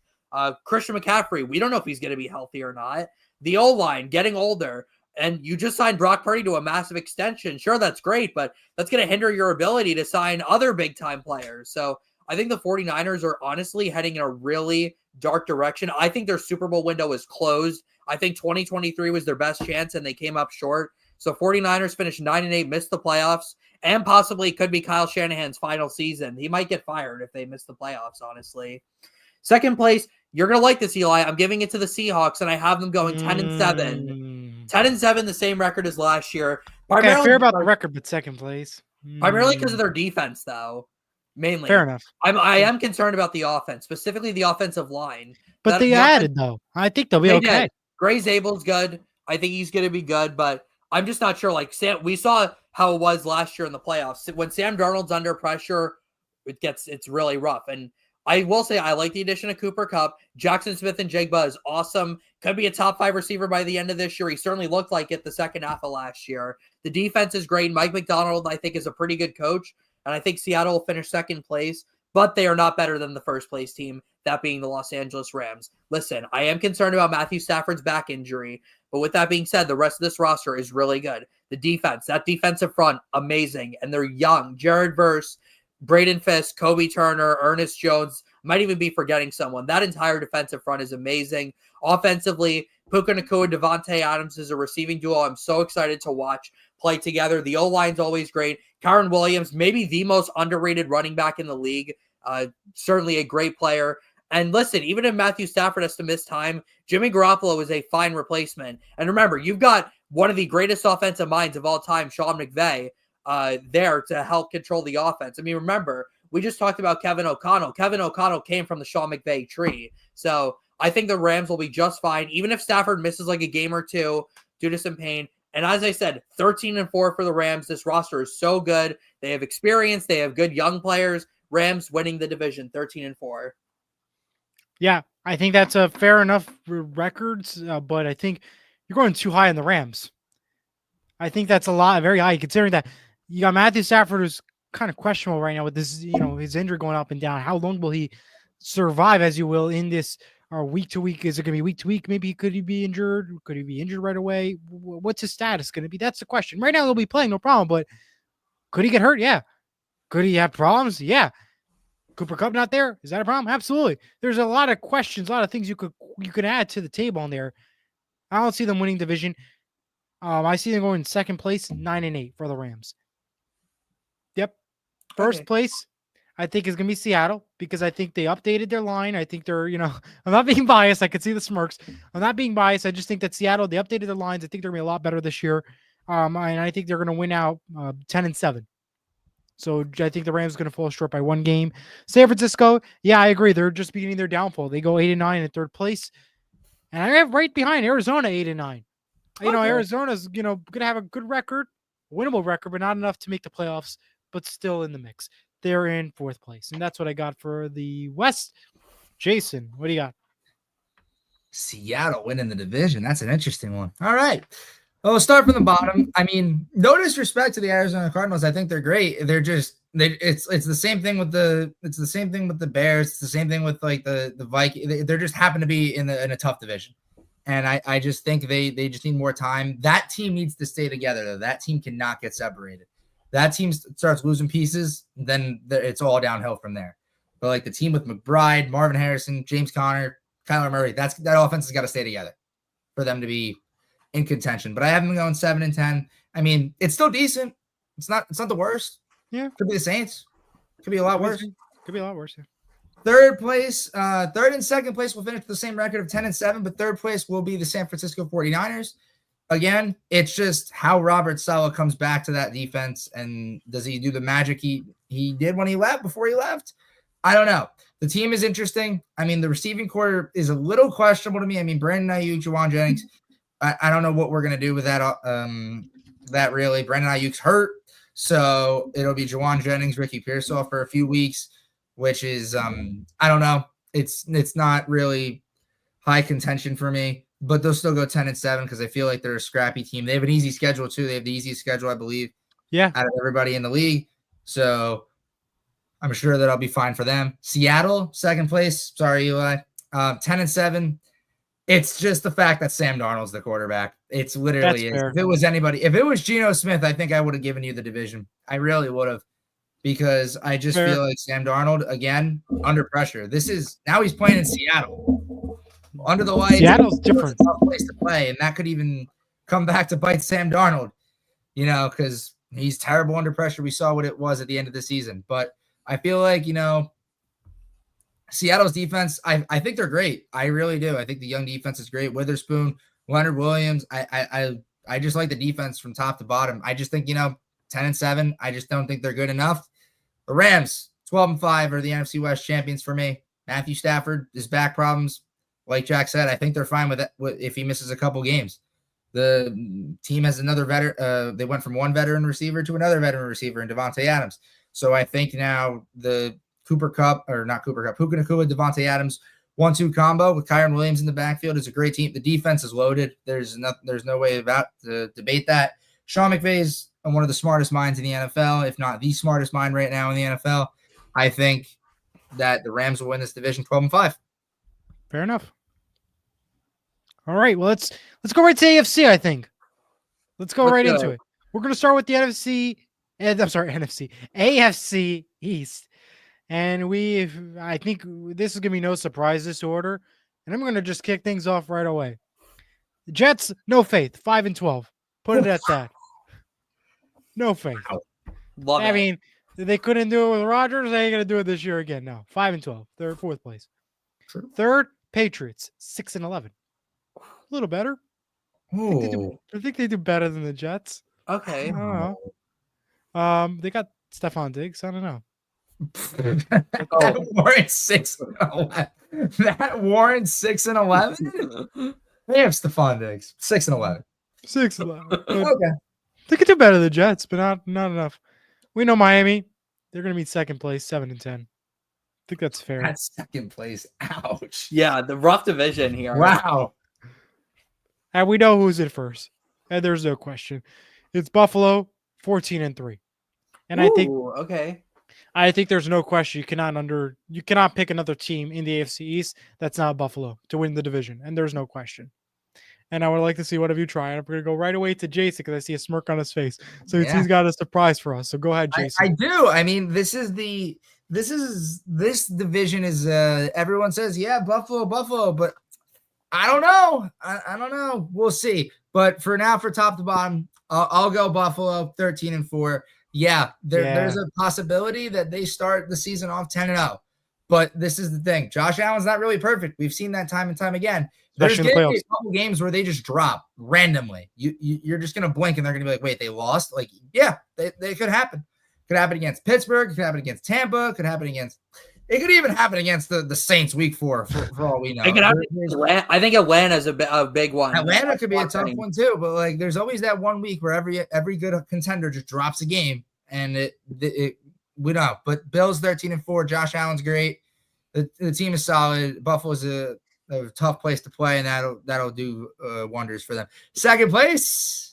Speaker 2: Christian McCaffrey, we don't know if he's going to be healthy or not. The O-line getting older. And you just signed Brock Purdy to a massive extension. Sure, that's great, but that's going to hinder your ability to sign other big-time players. So I think the 49ers are honestly heading in a really dark direction. I think their Super Bowl window is closed. I think 2023 was their best chance, and they came up short. So 49ers finished 9-8, missed the playoffs, and possibly could be Kyle Shanahan's final season. He might get fired if they miss the playoffs, honestly. 2nd place, you're going to like this, Eli. I'm giving it to the Seahawks, and I have them going 10-7. 10-7, the same record as last year.
Speaker 1: Okay, fair about the record, but 2nd place.
Speaker 2: Primarily because of their defense, though. Mainly.
Speaker 1: Fair enough.
Speaker 2: I am concerned about the offense, specifically the offensive line.
Speaker 1: But they added, though. I think they'll be okay.
Speaker 2: Gray Zabel's good. I think he's going to be good, but I'm just not sure. Like we saw how it was last year in the playoffs. When Sam Darnold's under pressure, it's really rough. And I will say I like the addition of Cooper Kupp. Jackson Smith-Njigba is awesome. Could be a top 5 receiver by the end of this year. He certainly looked like it the second half of last year. The defense is great. Mike McDonald, I think, is a pretty good coach. And I think Seattle will finish 2nd place. But they are not better than the 1st place team, that being the Los Angeles Rams. Listen, I am concerned about Matthew Stafford's back injury. But with that being said, the rest of this roster is really good. The defense, that defensive front, amazing. And they're young. Jared Verse, Braden Fisk, Kobe Turner, Ernest Jones, might even be forgetting someone. That entire defensive front is amazing. Offensively, Puka Nacua, Devontae Adams is a receiving duo I'm so excited to watch play together. The O-line's always great. Kyron Williams, maybe the most underrated running back in the league. Certainly a great player. And listen, even if Matthew Stafford has to miss time, Jimmy Garoppolo is a fine replacement. And remember, you've got one of the greatest offensive minds of all time, Sean McVay, there to help control the offense. I mean, remember, we just talked about Kevin O'Connell. Kevin O'Connell came from the Sean McVay tree. So I think the Rams will be just fine, even if Stafford misses like a game or two due to some pain. And as I said, 13-4 for the Rams. This roster is so good. They have experience. They have good young players. Rams winning the division, 13-4.
Speaker 1: Yeah, I think that's a fair enough records, but I think you're going too high on the Rams. I think that's a lot, very high, considering that you got Matthew Stafford, who's kind of questionable right now with this, his injury going up and down. How long will he survive, as you will, in this week to week? Is it going to be week to week? Maybe could he be injured? Could he be injured right away? What's his status going to be? That's the question. Right now, he'll be playing, no problem, but could he get hurt? Yeah. Could he have problems? Yeah. Cooper Kupp not there? Is that a problem? Absolutely. There's a lot of questions, a lot of things you could add to the table on there. I don't see them winning division. I see them going 2nd place, 9-8 for the Rams. Yep. 1st place, I think, is going to be Seattle, because I think they updated their line. I think they're, I'm not being biased. I could see the smirks. I'm not being biased. I just think that Seattle, they updated their lines. I think they're going to be a lot better this year. And I think they're going to win out 10-7. So I think the Rams are going to fall short by 1 game. San Francisco, yeah, I agree. They're just beginning their downfall. They go 8-9 in third place. And I have right behind Arizona 8-9. Arizona's, going to have a good record, winnable record, but not enough to make the playoffs, but still in the mix. They're in fourth place. And that's what I got for the West. Jayson, what do you got?
Speaker 3: Seattle winning the division. That's an interesting one. All right. Well, we'll start from the bottom. I mean, no disrespect to the Arizona Cardinals. I think they're great. They're just it's the same thing with the Bears. It's the same thing with like the Vikings. They're just happen to be in a tough division. And I just think they just need more time. That team needs to stay together, though. That team cannot get separated. That team starts losing pieces, then it's all downhill from there. But like the team with McBride, Marvin Harrison, James Conner, Kyler Murray, that offense has got to stay together for them to be in contention. But I have them going 7-10. I mean, it's still decent. It's not the worst.
Speaker 1: Yeah.
Speaker 3: Could be the Saints. Could be a lot worse.
Speaker 1: Could be a lot worse. Yeah.
Speaker 3: Third and second place will finish with the same record of 10-7, but third place will be the San Francisco 49ers. Again, it's just how Robert Saleh comes back to that defense, and does he do the magic he did when he left, before he left? I don't know. The team is interesting. I mean, the receiving core is a little questionable to me. I mean, Brandon Ayuk, Juwan Jennings, I don't know what we're going to do with that really. Brandon Ayuk's hurt, so it'll be Juwan Jennings, Ricky Pearsall for a few weeks, which is, I don't know. It's not really high contention for me, but they'll still go 10-7 because I feel like they're a scrappy team. They have an easy schedule too. They have the easiest schedule, I believe, out of everybody in the league. So I'm sure that I'll be fine for them. Seattle, second place. Sorry, Eli. 10-7. It's just the fact that Sam Darnold's the quarterback. It's literally is. If it was anybody, if it was Geno Smith, I think I would have given you the division. I really would have, because I just feel like Sam Darnold, again, under pressure. Now he's playing in Seattle. Under the lights.
Speaker 1: Seattle's different.
Speaker 3: It's a tough place to play, and that could even come back to bite Sam Darnold, because he's terrible under pressure. We saw what it was at the end of the season. But I feel like, Seattle's defense, I think they're great. I really do. I think the young defense is great. Witherspoon, Leonard Williams. I just like the defense from top to bottom. I just think, 10-7. I just don't think they're good enough. The Rams, 12-5, are the NFC West champions for me. Matthew Stafford, his back problems, like Jack said, I think they're fine with it if he misses a couple games. The team has another veteran. They went from one veteran receiver to another veteran receiver in Devontae Adams. So I think now the Puka Nacua, Devontae Adams 1-2 combo with Kyron Williams in the backfield is a great team. The defense is loaded. There's no way about to debate that. Sean McVay is one of the smartest minds in the NFL, if not the smartest mind right now in the NFL. I think that the Rams will win this division 12-5.
Speaker 1: Fair enough. All right, well let's go right to AFC. I think let's go right into it. We're going to start with the AFC East. And I think this is going to be no surprise, this order. And I'm going to just kick things off right away. The Jets, no faith, 5-12. Put it at that. No faith. I mean, they couldn't do it with Rodgers. They ain't going to do it this year again. No, 5-12. They're fourth place. True. Third, Patriots, 6-11. A little better. I think they do better than the Jets.
Speaker 2: Okay.
Speaker 1: I don't know. They got Stephon Diggs. I don't know.
Speaker 3: That warrants 6-11. That warrants 6-11. They have Stephon Diggs 6-11.
Speaker 1: 6-11.
Speaker 3: Okay.
Speaker 1: They could do better than the Jets, but not enough. We know Miami. They're going to meet second place, 7-10. I think that's fair.
Speaker 3: That's second place. Ouch.
Speaker 2: Yeah, the rough division here.
Speaker 3: Wow.
Speaker 1: And we know who's in first. And there's no question. It's Buffalo, 14-3. And I think there's no question you cannot pick another team in the AFC East that's not Buffalo to win the division, and there's no question. And I would like to see one of you try. I'm going to go right away to Jayson because I see a smirk on his face. So he's got a surprise for us. So go ahead, Jayson.
Speaker 3: I do. I mean, this division is everyone says, yeah, Buffalo, but I don't know. I don't know. We'll see. But for now, for top to bottom, I'll go Buffalo 13-4. Yeah, there's a possibility that they start the season off 10-0. But this is the thing. Josh Allen's not really perfect. We've seen that time and time again. There's going to be a couple games where they just drop randomly. You're just going to blink and they're going to be like, wait, they lost? Like, yeah, they could happen. Could happen against Pittsburgh. Could happen against Tampa. Could happen against. It could even happen against the Saints week 4 for all we know.
Speaker 2: I think Atlanta's a big one.
Speaker 3: Atlanta could be a tough one too, but like there's always that one week where every good contender just drops a game, and we know. But Bills 13-4. Josh Allen's great. The team is solid. Buffalo's a tough place to play, and that'll do wonders for them. Second place,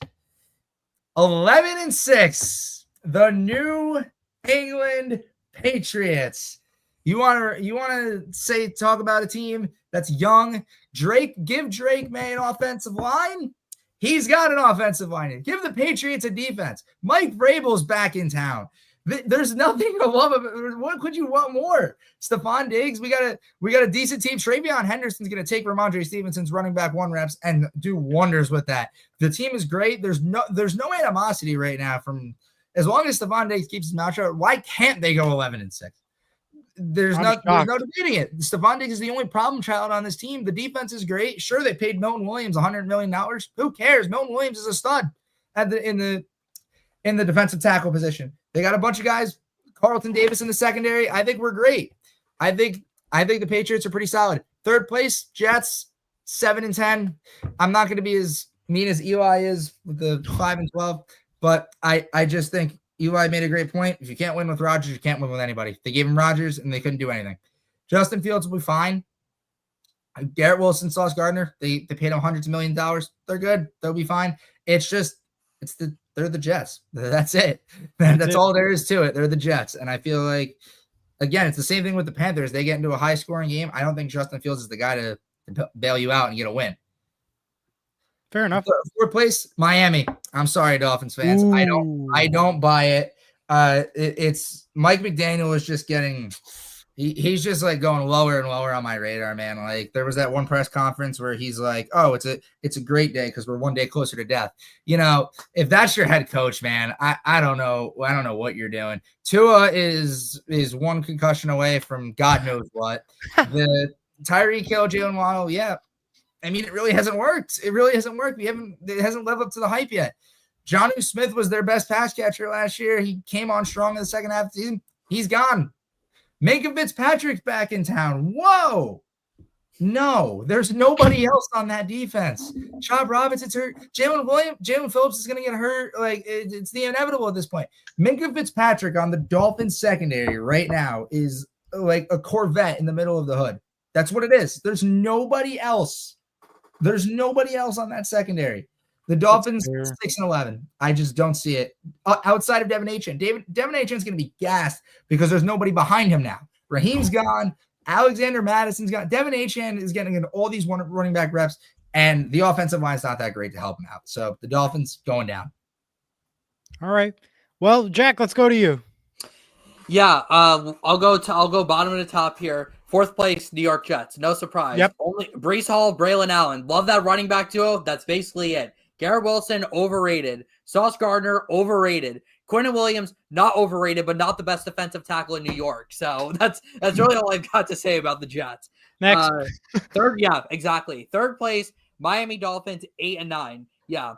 Speaker 3: 11-6. The New England Patriots. You want to talk about a team that's young? Give Drake May an offensive line. He's got an offensive line. Give the Patriots a defense. Mike Vrabel's back in town. There's nothing to love about it. What could you want more? Stephon Diggs, we got a decent team. Travion Henderson's going to take Ramondre Stevenson's running back 1 reps and do wonders with that. The team is great. There's no animosity right now from as long as Stephon Diggs keeps his mouth shut. Why can't they go 11-6? There's no debating it. Stephon Diggs is the only problem child on this team. The defense is great. Sure, they paid Milton Williams $100 million. Who cares? Milton Williams is a stud in the defensive tackle position. They got a bunch of guys. Carlton Davis in the secondary. I think we're great. I think the Patriots are pretty solid. Third place, Jets 7-10. I'm not going to be as mean as Eli is with the 5-12, but I just think Eli made a great point. If you can't win with Rodgers, you can't win with anybody. They gave him Rodgers, and they couldn't do anything. Justin Fields will be fine. Garrett Wilson, Sauce Gardner, they paid him hundreds of millions of dollars. They're good. They'll be fine. They're the Jets. That's it. That's all there is to it. They're the Jets. And I feel like, again, it's the same thing with the Panthers. They get into a high-scoring game. I don't think Justin Fields is the guy to bail you out and get a win.
Speaker 1: Fair enough.
Speaker 3: Fourth place, Miami. I'm sorry, Dolphins fans.
Speaker 1: Ooh.
Speaker 3: I don't buy it. It's Mike McDaniel is just getting he's just like going lower and lower on my radar, man. Like there was that one press conference where he's like, "Oh, it's a great day because we're one day closer to death." You know, if that's your head coach, man, I don't know what you're doing. Tua is one concussion away from God knows what. The Tyreek Hill, Jalen Waddle, yeah. I mean, it really hasn't worked. It hasn't lived up to the hype yet. Jonnu Smith was their best pass catcher last year. He came on strong in the second half of the season. He's gone. Minka Fitzpatrick's back in town. Whoa. No, there's nobody else on that defense. Chop Robinson's hurt. Jalen Phillips is going to get hurt. Like, it's the inevitable at this point. Minka Fitzpatrick on the Dolphins secondary right now is like a Corvette in the middle of the hood. That's what it is. There's nobody else. There's nobody else on that secondary. The Dolphins 6-11. I just don't see it outside of Devin Achane. Devin Achane is going to be gassed because there's nobody behind him now. Raheem's gone. Alexander Madison's gone. Devin Achane is getting into all these running back reps, and the offensive line is not that great to help him out. So the Dolphins going down.
Speaker 1: All right. Well, Jack, let's go to you.
Speaker 2: Yeah, I'll go bottom of the top here. Fourth place, New York Jets. No surprise.
Speaker 1: Yep.
Speaker 2: Only Breece Hall, Braylon Allen. Love that running back duo. That's basically it. Garrett Wilson, overrated. Sauce Gardner, overrated. Quinnen Williams, not overrated, but not the best defensive tackle in New York. So that's really all I've got to say about the Jets.
Speaker 1: Next.
Speaker 2: Third, yeah, exactly. Third place, Miami Dolphins, 8-9. Yeah.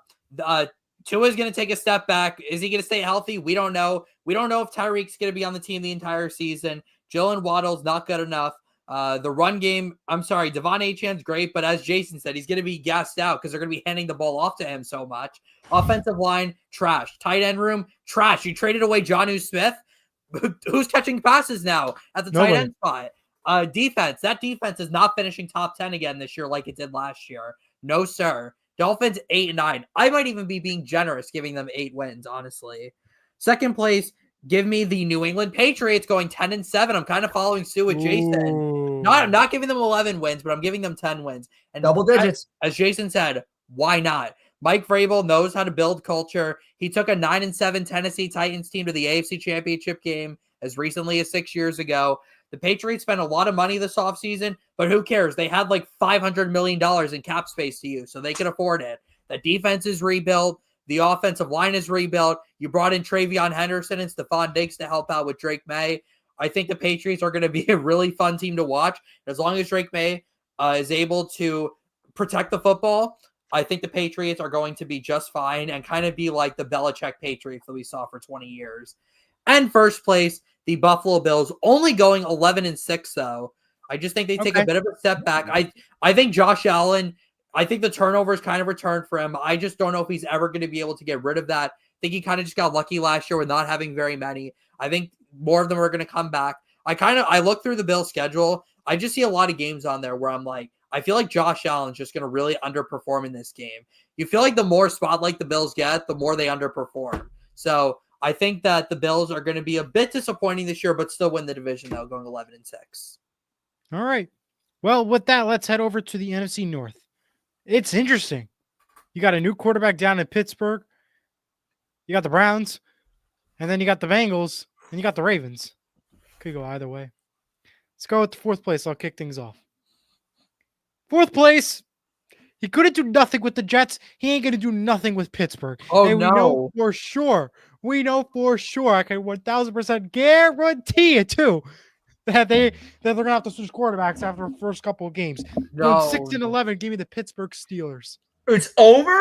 Speaker 2: Tua is going to take a step back. Is he going to stay healthy? We don't know. We don't know if Tyreek's going to be on the team the entire season. Jalen Waddle's not good enough. The run game, I'm sorry, Devon Achane's great, but as Jayson said, he's going to be gassed out because they're going to be handing the ball off to him so much. Offensive line, trash. Tight end room, trash. You traded away Jonnu Smith. Who's catching passes now at the tight end spot? Defense. That defense is not finishing top 10 again this year like it did last year. No, sir. Dolphins 8-9. I might even be being generous giving them 8 wins, honestly. Second place, give me the New England Patriots going 10-7. I'm kind of following suit with Jayson. I'm not giving them 11 wins, but I'm giving them 10 wins. And
Speaker 3: double digits.
Speaker 2: As Jayson said, why not? Mike Vrabel knows how to build culture. He took a 9-7 Tennessee Titans team to the AFC Championship game as recently as 6 years ago. The Patriots spent a lot of money this offseason, but who cares? They had like $500 million in cap space to use, so they could afford it. The defense is rebuilt. The offensive line is rebuilt. You brought in Travion Henderson and Stephon Diggs to help out with Drake May. I think the Patriots are going to be a really fun team to watch. As long as Drake May is able to protect the football, I think the Patriots are going to be just fine and kind of be like the Belichick Patriots that we saw for 20 years. And first place, the Buffalo Bills, only going 11-6 though. I just think they take a bit of a step back. I think Josh Allen, I think the turnovers kind of returned for him. I just don't know if he's ever going to be able to get rid of that. I think he kind of just got lucky last year with not having very many. I think more of them are going to come back. I look through the Bills schedule. I just see a lot of games on there where I'm like, I feel like Josh Allen's just going to really underperform in this game. You feel like the more spotlight the Bills get, the more they underperform. So I think that the Bills are going to be a bit disappointing this year, but still win the division though, going 11-6.
Speaker 1: All right. Well, with that, let's head over to the NFC North. It's interesting. You got a new quarterback down in Pittsburgh. You got the Browns, and then you got the Bengals, and you got the Ravens. Could go either way. Let's go with the fourth place. I'll kick things off. Fourth place. He couldn't do nothing with the Jets. He ain't going to do nothing with Pittsburgh.
Speaker 2: Oh,
Speaker 1: and
Speaker 2: no.
Speaker 1: We know for sure. I can 1,000% guarantee it, too. That they're gonna have to switch quarterbacks after the first couple of games.
Speaker 2: No.
Speaker 1: 6-11, give me the Pittsburgh Steelers.
Speaker 3: It's over.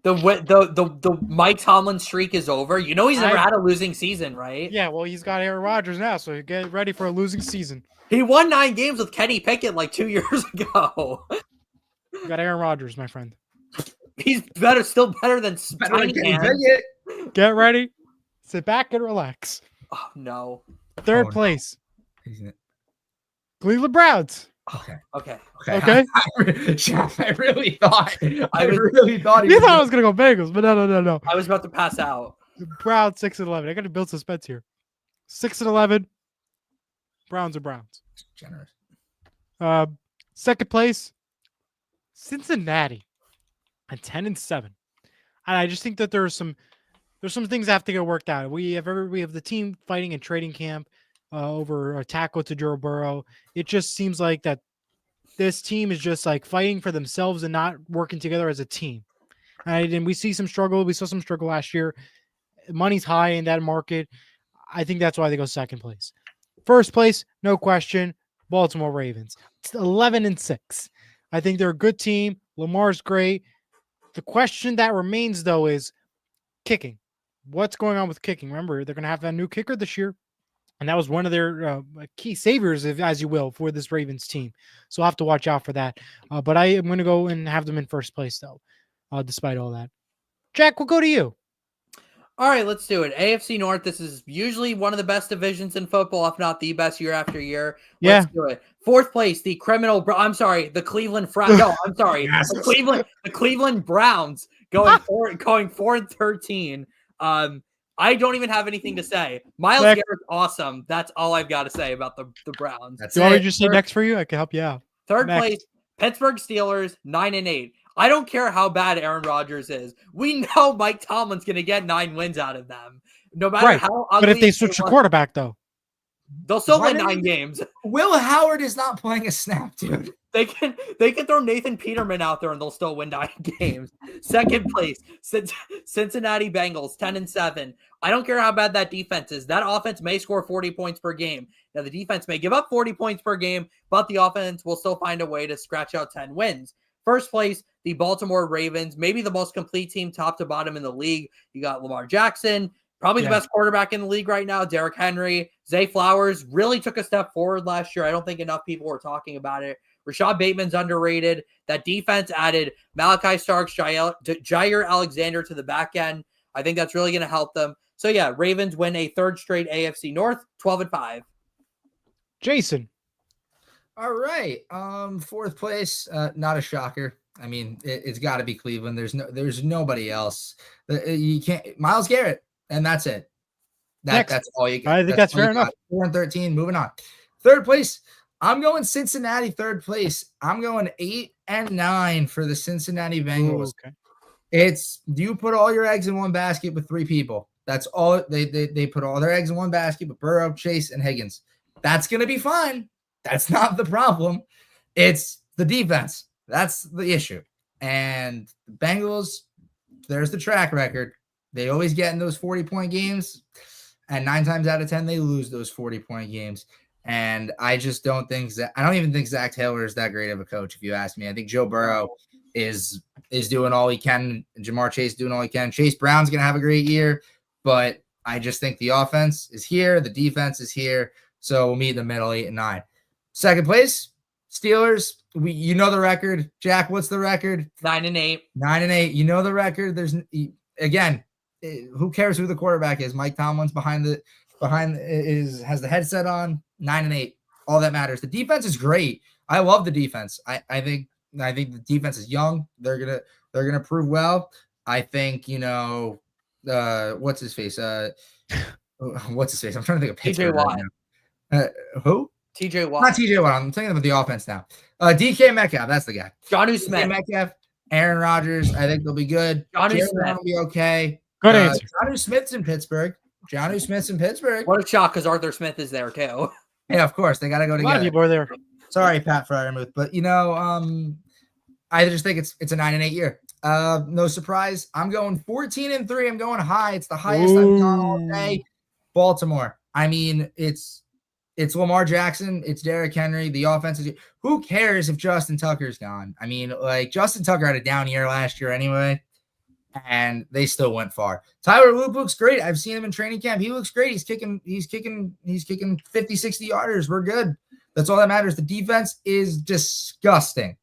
Speaker 2: The Mike Tomlin streak is over. You know he's never had a losing season, right?
Speaker 1: Yeah, well, he's got Aaron Rodgers now, so get ready for a losing season.
Speaker 2: He won 9 games with Kenny Pickett like 2 years ago.
Speaker 1: You got Aaron Rodgers, my friend.
Speaker 2: He's still better than
Speaker 3: Kenny Pickett.
Speaker 1: Get ready, sit back and relax.
Speaker 2: Oh no.
Speaker 1: Third place. Cleveland Browns.
Speaker 3: Okay.
Speaker 1: I
Speaker 3: really thought.
Speaker 1: You thought I was gonna go Bengals, but no.
Speaker 2: I was about to pass out.
Speaker 1: Browns 6-11. I got to build suspense here. 6-11. Browns are Browns.
Speaker 3: Generous.
Speaker 1: Second place, Cincinnati, at 10-7. And I just think that there's some things that have to get worked out. We have the team fighting in training camp over a tackle to Joe Burrow. It just seems like that this team is just like fighting for themselves and not working together as a team. And we see some struggle. We saw some struggle last year. Money's high in that market. I think that's why they go second place. First place, no question, Baltimore Ravens. It's 11-6. I think they're a good team. Lamar's great. The question that remains, though, is kicking. What's going on with kicking? Remember, they're going to have a new kicker this year. And that was one of their key saviors, as you will, for this Ravens team. So I'll have to watch out for that. But I am going to go and have them in first place, though, despite all that. Jack, we'll go to you.
Speaker 2: All right, let's do it. AFC North, this is usually one of the best divisions in football, if not the best year after year. Let's do it. Fourth place, the Cleveland
Speaker 3: Yes.
Speaker 2: The Cleveland Browns going 4-13. I don't even have anything to say. Miles Garrett's awesome. That's all I've got to say about the Browns.
Speaker 1: Do you want me to just say next for you? I can help you out.
Speaker 2: Third place, Pittsburgh Steelers, 9-8. I don't care how bad Aaron Rodgers is. We know Mike Tomlin's going to get 9 wins out of them. No matter how ugly.
Speaker 1: But if they switch the quarterback, though,
Speaker 2: they'll still win 9 games.
Speaker 3: Will Howard is not playing a snap, dude.
Speaker 2: They can throw Nathan Peterman out there and they'll still win 9 games. Second place, Cincinnati Bengals, 10-7. I don't care how bad that defense is. That offense may score 40 points per game. Now, the defense may give up 40 points per game, but the offense will still find a way to scratch out 10 wins. First place, the Baltimore Ravens, maybe the most complete team top to bottom in the league. You got Lamar Jackson, probably the best quarterback in the league right now, Derrick Henry. Zay Flowers really took a step forward last year. I don't think enough people were talking about it. Rashad Bateman's underrated. That defense added Malachi Starks, Jair Alexander to the back end. I think that's really going to help them. So, yeah, Ravens win a third straight AFC North, 12-5.
Speaker 1: Jayson.
Speaker 3: All right. Fourth place, not a shocker. I mean, it's got to be Cleveland. There's nobody else. You can't. Miles Garrett, and that's it. That's all you got.
Speaker 1: I think that's fair enough.
Speaker 3: 4-13. Moving on. Third place, I'm going Cincinnati. Third place, I'm going 8-9 for the Cincinnati Bengals.
Speaker 1: Okay.
Speaker 3: It's you put all your eggs in one basket with 3 people. That's all they put all their eggs in one basket with Burrow, Chase, and Higgins. That's gonna be fine. That's not the problem. It's the defense. That's the issue. And the Bengals, there's the track record. They always get in those 40-point games, and 9 times out of 10, they lose those 40-point games. And I just don't think I don't even think Zach Taylor is that great of a coach, if you ask me. I think Joe Burrow is doing all he can. Jamar Chase doing all he can. Chase Brown's going to have a great year, but I just think the offense is here. The defense is here. So we'll meet in the middle, 8 and 9. Second place, Steelers. You know the record. Jack, what's the record?
Speaker 2: 9 and 8.
Speaker 3: 9 and 8. You know the record. There's again, who cares who the quarterback is? Mike Tomlin's has the headset on. 9 and 8. All that matters. The defense is great. I love the defense. I think the defense is young. They're gonna prove well. I think what's his face? What's his face? I'm trying to think of Pittsburgh right now. Who?
Speaker 2: TJ Watt.
Speaker 3: Not TJ Watt. I'm thinking about the offense now. DK Metcalf. That's the guy.
Speaker 2: Jonnu Smith.
Speaker 3: DK Metcalf. Aaron Rodgers. I think they'll be good.
Speaker 2: Jonnu Smith
Speaker 3: will be okay.
Speaker 1: Good answer.
Speaker 3: Jonnu Smith's in Pittsburgh.
Speaker 2: What a shock, because Arthur Smith is there too.
Speaker 3: Yeah, of course. They got to go together.
Speaker 1: A lot of people are there.
Speaker 3: Sorry, Pat Fryermuth, but I just think it's a 9 and 8 year. No surprise. I'm going 14 and 3. I'm going high. It's the highest I've gone all day. Baltimore. I mean, it's Lamar Jackson. It's Derrick Henry. The offense is. Who cares if Justin Tucker's gone? I mean, like Justin Tucker had a down year last year anyway, and they still went far. Tyler Loop looks great. I've seen him in training camp. He looks great. He's kicking 50, 60 yarders. We're good. That's all that matters. The defense is disgusting.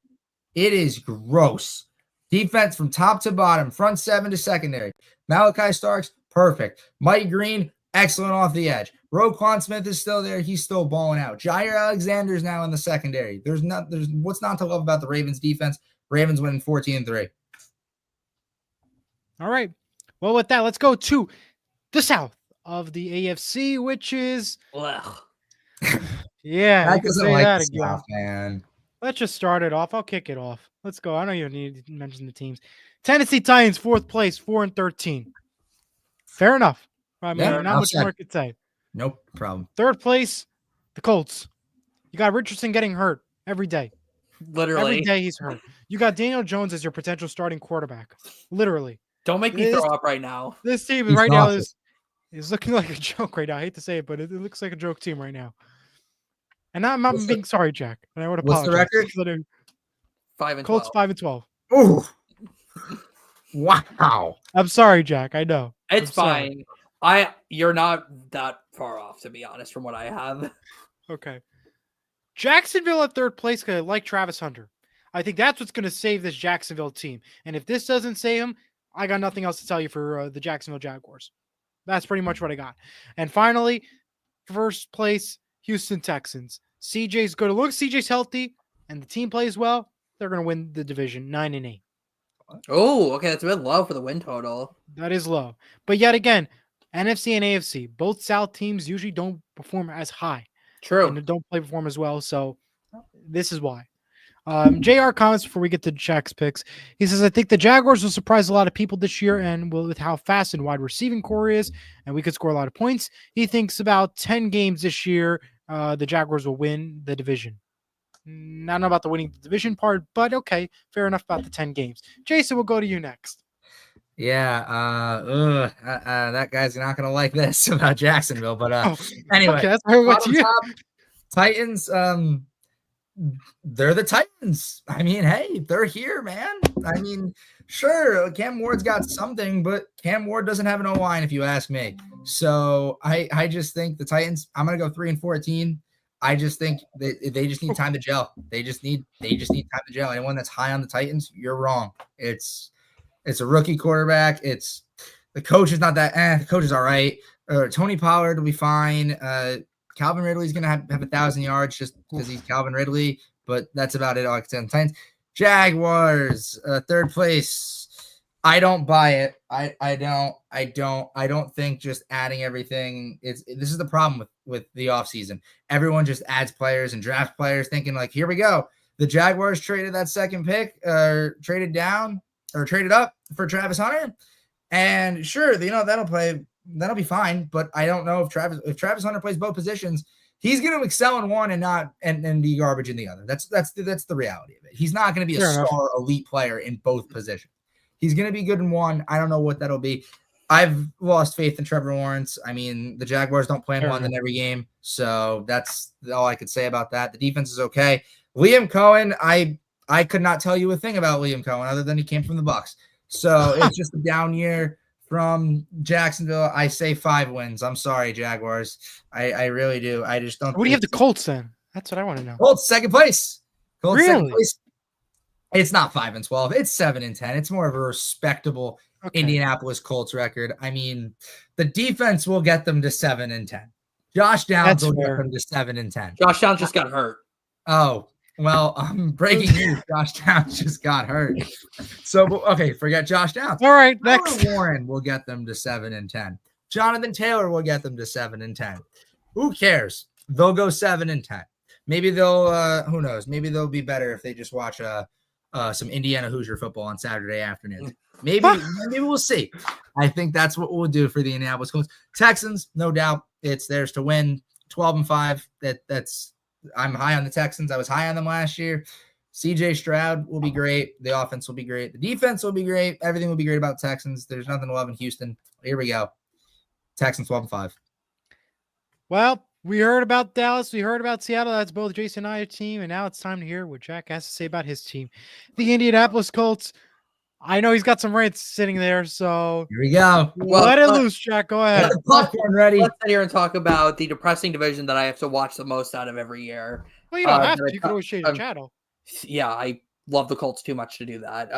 Speaker 3: It is gross. Defense from top to bottom, front seven to secondary. Malachi Starks, perfect. Mike Green, excellent off the edge. Roquan Smith is still there. He's still balling out. Jair Alexander's now in the secondary. There's what's not to love about the Ravens defense. Ravens winning 14 and 3.
Speaker 1: All right. Well, with that, let's go to the south of the AFC, which is yeah,
Speaker 3: I can say like that again. South, man.
Speaker 1: Let's just start it off. I'll kick it off. Let's go. I don't even need to mention the teams. Tennessee Titans, 4th place, 4 and 13. Fair enough. I mean, not much more I could say.
Speaker 3: No problem.
Speaker 1: 3rd place, the Colts. You got Richardson getting hurt every day.
Speaker 2: Literally.
Speaker 1: Every day he's hurt. You got Daniel Jones as your potential starting quarterback. Literally.
Speaker 2: Don't make me throw up right now.
Speaker 1: This team right now is looking like a joke right now. I hate to say it, but it looks like a joke team right now. And I'm being sorry, Jack. And I would apologize.
Speaker 3: What's the record?
Speaker 2: 5 and 12.
Speaker 1: Colts 5 and 12.
Speaker 3: Ooh. Wow.
Speaker 1: I'm sorry, Jack. I know.
Speaker 2: It's fine. You're not that far off, to be honest, from what I have.
Speaker 1: Okay. Jacksonville at 3rd place, because I like Travis Hunter. I think that's what's going to save this Jacksonville team. And if this doesn't save him, I got nothing else to tell you for the Jacksonville Jaguars. That's pretty much what I got. And finally, 1st place, Houston Texans. CJ's good. Look, CJ's healthy, and the team plays well. They're going to win the division, 9 and 8.
Speaker 2: Oh, okay. That's a bit low for the win total.
Speaker 1: That is low. But yet again, NFC and AFC, both South teams usually don't perform as high.
Speaker 2: True.
Speaker 1: And don't perform as well. So this is why. JR comments before we get to Jack's picks. He says, I think the Jaguars will surprise a lot of people this year and with how fast and wide receiving core is, and we could score a lot of points. He thinks about 10 games this year, the Jaguars will win the division. I don't know about the winning the division part, but okay, fair enough about the 10 games. Jayson, we'll go to you next.
Speaker 3: Yeah, that guy's not going to like this about Jacksonville, but anyway.
Speaker 1: Okay, that's why we went to you.
Speaker 3: Titans, they're the Titans. I mean, hey, they're here, man. I mean, sure, Cam Ward's got something, but Cam Ward doesn't have an O-line, if you ask me. So I just think the Titans, I'm going to go 3 and 14. I just think they just need time to gel. They just need time to gel. Anyone that's high on the Titans, you're wrong. It's a rookie quarterback. It's the coach is not that. The coach is all right. Tony Pollard will be fine. Calvin Ridley's gonna have 1,000 yards just because he's Calvin Ridley, but that's about it. All I can say on the Titans. Jaguars, 3rd place. I don't buy it. I don't think just adding everything. This is the problem with the offseason. Everyone just adds players and draft players thinking like, here we go. The Jaguars traded that 2nd pick, traded up for Travis Hunter. And sure, that'll be fine. But I don't know if Travis Hunter plays both positions, he's going to excel in one and not and be garbage in the other. That's the reality of it. He's not going to be a star elite player in both positions. He's going to be good in one. I don't know what that'll be. I've lost faith in Trevor Lawrence. I mean, the Jaguars don't play him one in every game. So that's all I could say about that. The defense is okay. Liam Cohen, I could not tell you a thing about Liam Cohen other than he came from the Bucs. So it's just a down year from Jacksonville, I say 5 wins. I'm sorry, Jaguars. I really do. I just don't.
Speaker 1: What do you have the Colts then? That's what I want to know.
Speaker 3: Colts second place. Colts second
Speaker 1: Really?
Speaker 3: place. It's not 5-12. It's 7-10. It's more of a respectable Indianapolis Colts record. I mean, the defense will get them to 7-10. Josh Downs will get them to 7-10.
Speaker 2: Josh Downs just got hurt.
Speaker 3: Oh, well, breaking news. Josh Downs just got hurt. So, okay, forget Josh Downs.
Speaker 1: All right, next.
Speaker 3: Warren will get them to 7-10. Jonathan Taylor will get them to 7-10. Who cares? They'll go 7-10. Maybe they'll, who knows? Maybe they'll be better if they just watch some Indiana Hoosier football on Saturday afternoons. Maybe we'll see. I think that's what we'll do for the Indianapolis Colts. Texans, no doubt, it's theirs to win. 12-5. That's I'm high on the Texans. I was high on them last year. CJ Stroud will be great. The offense will be great. The defense will be great. Everything will be great about Texans. There's nothing to love in Houston. Here we go. Texans 12-5.
Speaker 1: Well, we heard about Dallas. We heard about Seattle. That's both Jayson and I's team. And now it's time to hear what Jack has to say about his team. The Indianapolis Colts. I know he's got some rants sitting there, so
Speaker 3: here we go.
Speaker 1: Let it loose, Jack. Go ahead.
Speaker 3: Popcorn ready.
Speaker 2: Let's sit here and talk about the depressing division that I have to watch the most out of every year.
Speaker 1: Well, you don't have to. You can always share your channel.
Speaker 2: Yeah, I love the Colts too much to do that.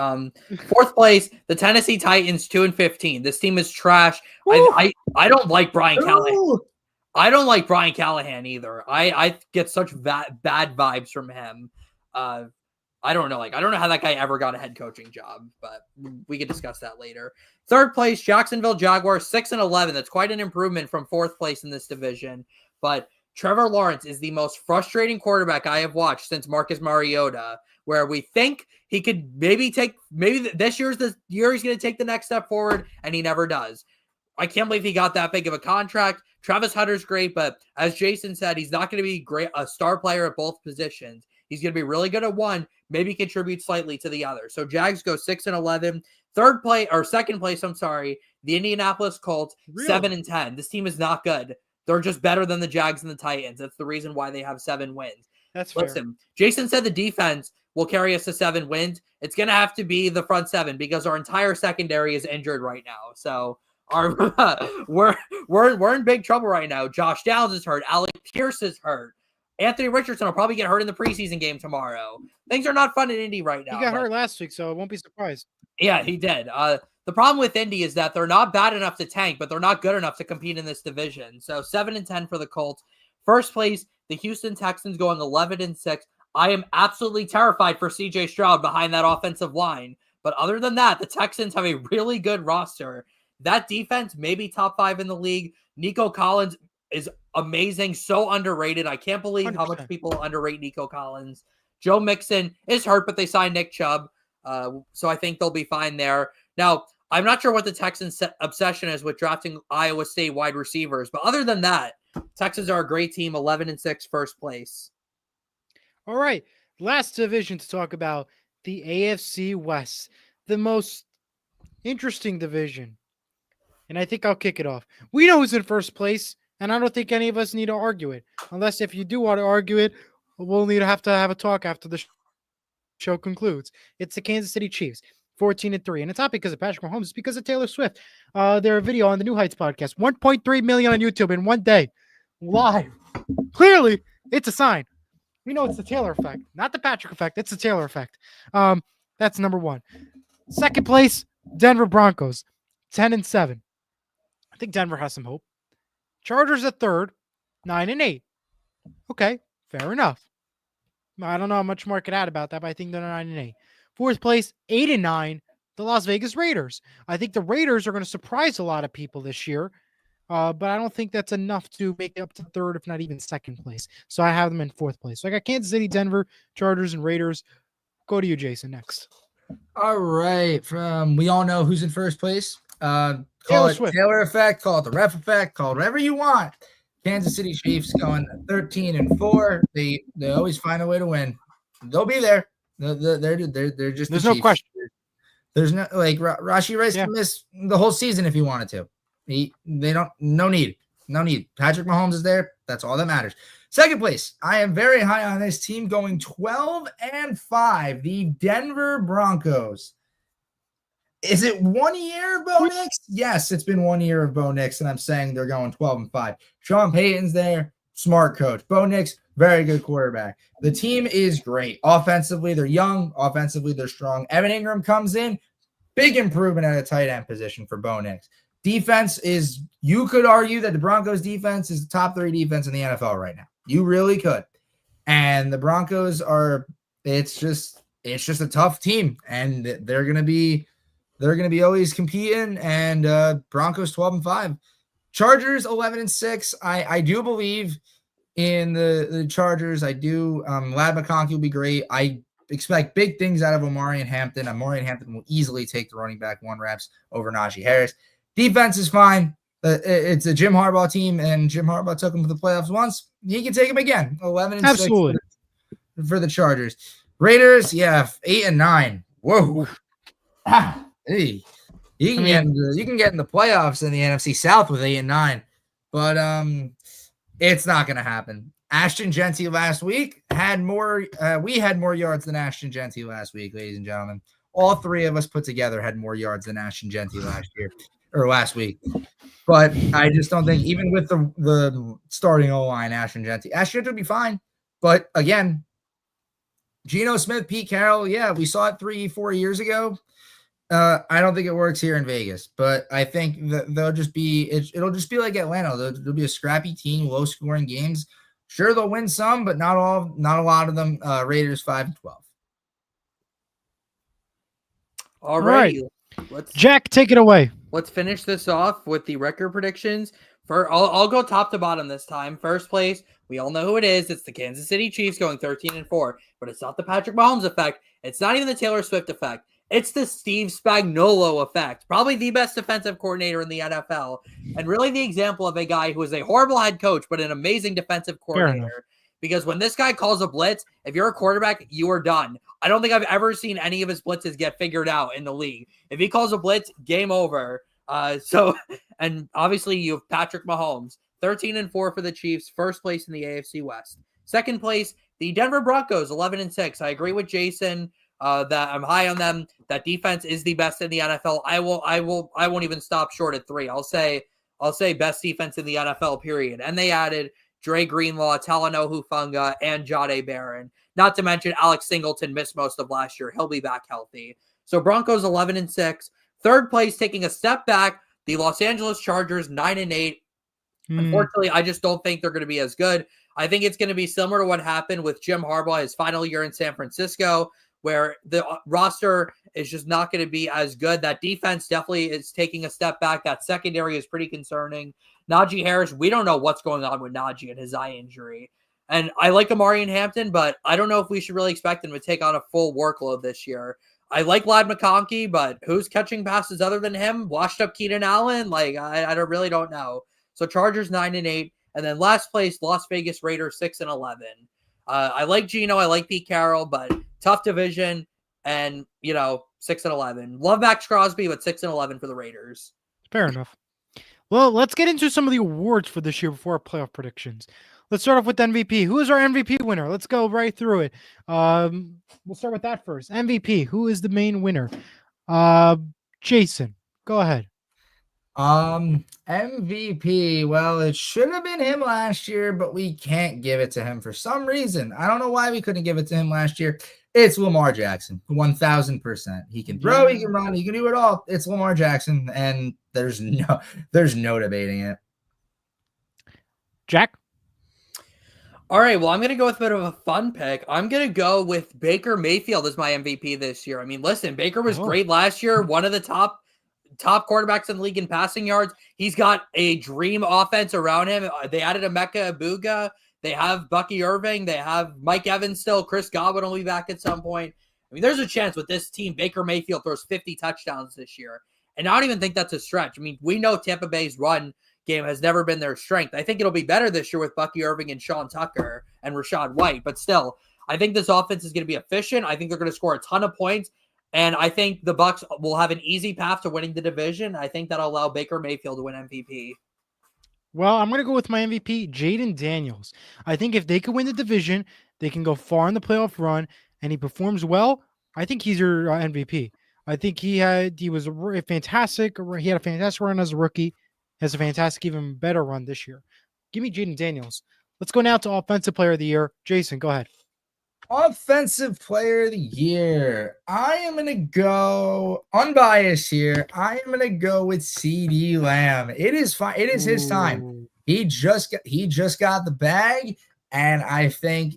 Speaker 2: Fourth place, the Tennessee Titans, 2-15. This team is trash. I don't like Brian Callahan. I don't like Brian Callahan either. I get such bad vibes from him. I don't know. I don't know how that guy ever got a head coaching job, but we can discuss that later. Third place, Jacksonville Jaguars, 6-11. That's quite an improvement from fourth place in this division. But Trevor Lawrence is the most frustrating quarterback I have watched since Marcus Mariota, where we think he could maybe this year's the year he's going to take the next step forward, and he never does. I can't believe he got that big of a contract. Travis Hunter's great, but as Jayson said, he's not going to be a star player at both positions. He's going to be really good at one, maybe contribute slightly to the other. So Jags go 6-11. Second place, the Indianapolis Colts, 7-10. This team is not good. They're just better than the Jags and the Titans. That's the reason why they have 7 wins.
Speaker 1: That's fair. Listen,
Speaker 2: Jayson said the defense will carry us to 7 wins. It's going to have to be the front 7 because our entire secondary is injured right now. So we're in big trouble right now. Josh Downs is hurt. Alec Pierce is hurt. Anthony Richardson will probably get hurt in the preseason game tomorrow. Things are not fun in Indy right now.
Speaker 1: He got hurt last week, so I won't be surprised.
Speaker 2: Yeah, he did. The problem with Indy is that they're not bad enough to tank, but they're not good enough to compete in this division. So 7-10 for the Colts. First place, the Houston Texans going 11-6. I am absolutely terrified for CJ Stroud behind that offensive line. But other than that, the Texans have a really good roster. That defense may be top 5 in the league. Nico Collins is amazing, so underrated. I can't believe 100%. How much people underrate Nico Collins. Joe Mixon is hurt, but they signed Nick Chubb. So I think they'll be fine there. Now, I'm not sure what the Texans' obsession is with drafting Iowa State wide receivers, but other than that, Texans are a great team, 11-6, first place.
Speaker 1: All right, last division to talk about, the AFC West, the most interesting division. And I think I'll kick it off. We know who's in first place, and I don't think any of us need to argue it. Unless if you do want to argue it, we'll need to have a talk after the show concludes. It's the Kansas City Chiefs, 14-3. And it's not because of Patrick Mahomes, it's because of Taylor Swift. Their video on the New Heights podcast, 1.3 million on YouTube in one day. Live. Clearly, it's a sign. We know it's the Taylor effect, not the Patrick effect. It's the Taylor effect. That's number one. Second place, Denver Broncos, 10-7. I think Denver has some hope. Chargers at third, 9-8. Okay, fair enough. I don't know how much more I could add about that, but I think they're 9-8. Fourth place, 8-9, the Las Vegas Raiders. I think the Raiders are going to surprise a lot of people this year, but I don't think that's enough to make it up to third, if not even second place. So I have them in fourth place. So I got Kansas City, Denver, Chargers, and Raiders. Go to you, Jayson, next.
Speaker 3: All right. We all know who's in first place. Call it Taylor effect, call it the ref effect, call it whatever you want. Kansas City Chiefs going 13-4. They always find a way to win. They'll be there. They're just.
Speaker 1: There's no question.
Speaker 3: There's no Rashee Rice can miss the whole season if he wanted to. No need. Patrick Mahomes is there. That's all that matters. Second place, I am very high on this team going 12-5. The Denver Broncos. Is it 1 year of Bo Nix? Yes, it's been 1 year of Bo Nix, and I'm saying they're going 12-5. Sean Payton's there, smart coach. Bo Nix, very good quarterback. The team is great. Offensively, they're young. Offensively, they're strong. Evan Ingram comes in, big improvement at a tight end position for Bo Nix. Defense is, you could argue that the Broncos defense is the top 3 defense in the NFL right now. You really could. And the Broncos are, it's just a tough team, and they're going to be always competing. And Broncos 12-5, Chargers 11-6. I do believe in the Chargers. I do. Lad McConkey will be great. I expect big things out of Omari and Hampton. Omari and Hampton will easily take the running back 1 reps over Najee Harris. Defense is fine. It's a Jim Harbaugh team, and Jim Harbaugh took them to the playoffs once. He can take them again. 11-6 for the Chargers. Raiders, 8-9. Whoa. Hey, you can get in the playoffs in the NFC South with 8-9, but it's not going to happen. Ashton Genty last week had more. We had more yards than Ashton Genty last week, ladies and gentlemen. All 3 of us put together had more yards than Ashton Genty last week. But I just don't think, even with the starting O-line, Ashton Genty will be fine. But again, Geno Smith, Pete Carroll, we saw it 3-4 years ago. I don't think it works here in Vegas, but I think that it'll just be like Atlanta. There'll be a scrappy team, low scoring games. Sure, they'll win some, but not a lot of them. Raiders 5-12.
Speaker 2: All right.
Speaker 1: Jack, take it away.
Speaker 2: Let's finish this off with the record predictions. I'll go top to bottom this time. First place, we all know who it is. It's the Kansas City Chiefs going 13-4, but it's not the Patrick Mahomes effect. It's not even the Taylor Swift effect. It's the Steve Spagnuolo effect. Probably the best defensive coordinator in the NFL, and really the example of a guy who is a horrible head coach, but an amazing defensive coordinator. Because when this guy calls a blitz, if you're a quarterback, you are done. I don't think I've ever seen any of his blitzes get figured out in the league. If he calls a blitz, game over. And obviously you have Patrick Mahomes, 13-4 for the Chiefs, first place in the AFC West. Second place, the Denver Broncos, 11-6. I agree with Jayson that I'm high on them. That defense is the best in the NFL. I won't even stop short at 3. I'll say best defense in the NFL, period. And they added Dre Greenlaw, Talanoa Hufanga, and Jahdae Barron. Not to mention Alex Singleton missed most of last year. He'll be back healthy. So Broncos 11-6. Third place, taking a step back, the Los Angeles Chargers 9-8. Unfortunately, I just don't think they're going to be as good. I think it's going to be similar to what happened with Jim Harbaugh his final year in San Francisco, where the roster is just not going to be as good. That defense definitely is taking a step back. That secondary is pretty concerning. Najee Harris, we don't know what's going on with Najee and his eye injury. And I like Omari and Hampton, but I don't know if we should really expect them to take on a full workload this year. I like Lad McConkey, but who's catching passes other than him? Washed up Keenan Allen? I really don't know. So Chargers 9-8. And then last place, Las Vegas Raiders 6-11. I like Geno. I like Pete Carroll, but tough division. And, 6-11. Love Max Crosby, but 6-11 for the Raiders.
Speaker 1: Fair enough. Well, let's get into some of the awards for this year before our playoff predictions. Let's start off with MVP. Who is our MVP winner? Let's go right through it. We'll start with that first. MVP. Who is the main winner? Jayson, go ahead.
Speaker 3: MVP. Well, it should have been him last year, but we can't give it to him for some reason. I don't know why we couldn't give it to him last year. It's Lamar Jackson, 1,000%. He can throw, he can run, he can do it all. It's Lamar Jackson, and there's no debating it.
Speaker 1: Jack?
Speaker 2: All right, well, I'm going to go with a bit of a fun pick. I'm going to go with Baker Mayfield as my MVP this year. I mean, listen, Baker was great last year, one of the top quarterbacks in the league in passing yards. He's got a dream offense around him. They added Emeka Ibuga. They have Bucky Irving. They have Mike Evans still. Chris Godwin will be back at some point. I mean, there's a chance with this team, Baker Mayfield throws 50 touchdowns this year. And I don't even think that's a stretch. I mean, we know Tampa Bay's run game has never been their strength. I think it'll be better this year with Bucky Irving and Sean Tucker and Rachaad White. But still, I think this offense is going to be efficient. I think they're going to score a ton of points. And I think the Bucs will have an easy path to winning the division. I think that'll allow Baker Mayfield to win MVP.
Speaker 1: Well, I'm going to go with my MVP, Jaden Daniels. I think if they can win the division, they can go far in the playoff run, and he performs well, I think he's your MVP. I think he was fantastic. He had a fantastic run as a rookie. Has a fantastic, even better run this year. Give me Jaden Daniels. Let's go now to offensive player of the year. Jayson, go ahead.
Speaker 3: Offensive player of the year. I am going to go unbiased here. I am going to go with CeeDee Lamb. It is fine. It is his time. He just got the bag, and I think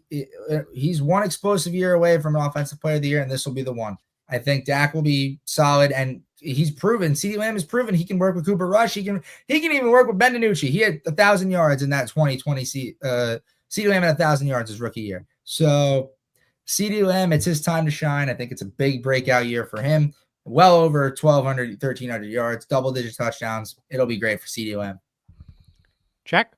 Speaker 3: he's one explosive year away from an offensive player of the year, and this will be the one. I think Dak will be solid, and he's proven. CeeDee Lamb has proven he can work with Cooper Rush. He can even work with Ben DiNucci. He had 1,000 yards in that 2020 CeeDee Lamb had 1,000 yards his rookie year. So CeeDee Lamb, it's his time to shine. I think it's a big breakout year for him. Well over 1,200, 1,300 yards, double-digit touchdowns. It'll be great for CeeDee Lamb.
Speaker 1: Check.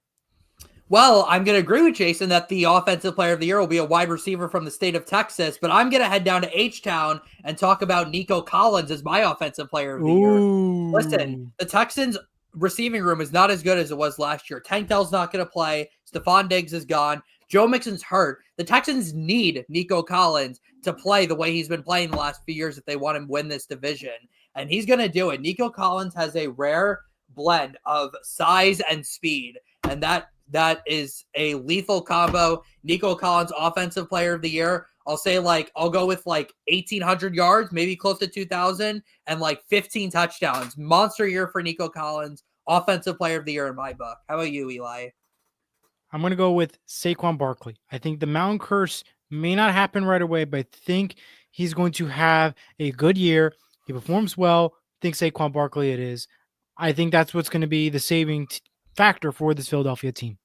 Speaker 2: Well, I'm going to agree with Jayson that the offensive player of the year will be a wide receiver from the state of Texas, but I'm going to head down to H-Town and talk about Nico Collins as my offensive player of the year. Listen, the Texans receiving room is not as good as it was last year. Tank Dell's not going to play. Stephon Diggs is gone. Joe Mixon's hurt. The Texans need Nico Collins to play the way he's been playing the last few years if they want him to win this division. And he's going to do it. Nico Collins has a rare blend of size and speed. And that is a lethal combo. Nico Collins, offensive player of the year. I'll go with 1,800 yards, maybe close to 2,000, and 15 touchdowns. Monster year for Nico Collins, offensive player of the year in my book. How about you, Eli?
Speaker 1: I'm going to go with Saquon Barkley. I think the mountain curse may not happen right away, but I think he's going to have a good year. He performs well. I think Saquon Barkley it is. I think that's what's going to be the saving factor for this Philadelphia team.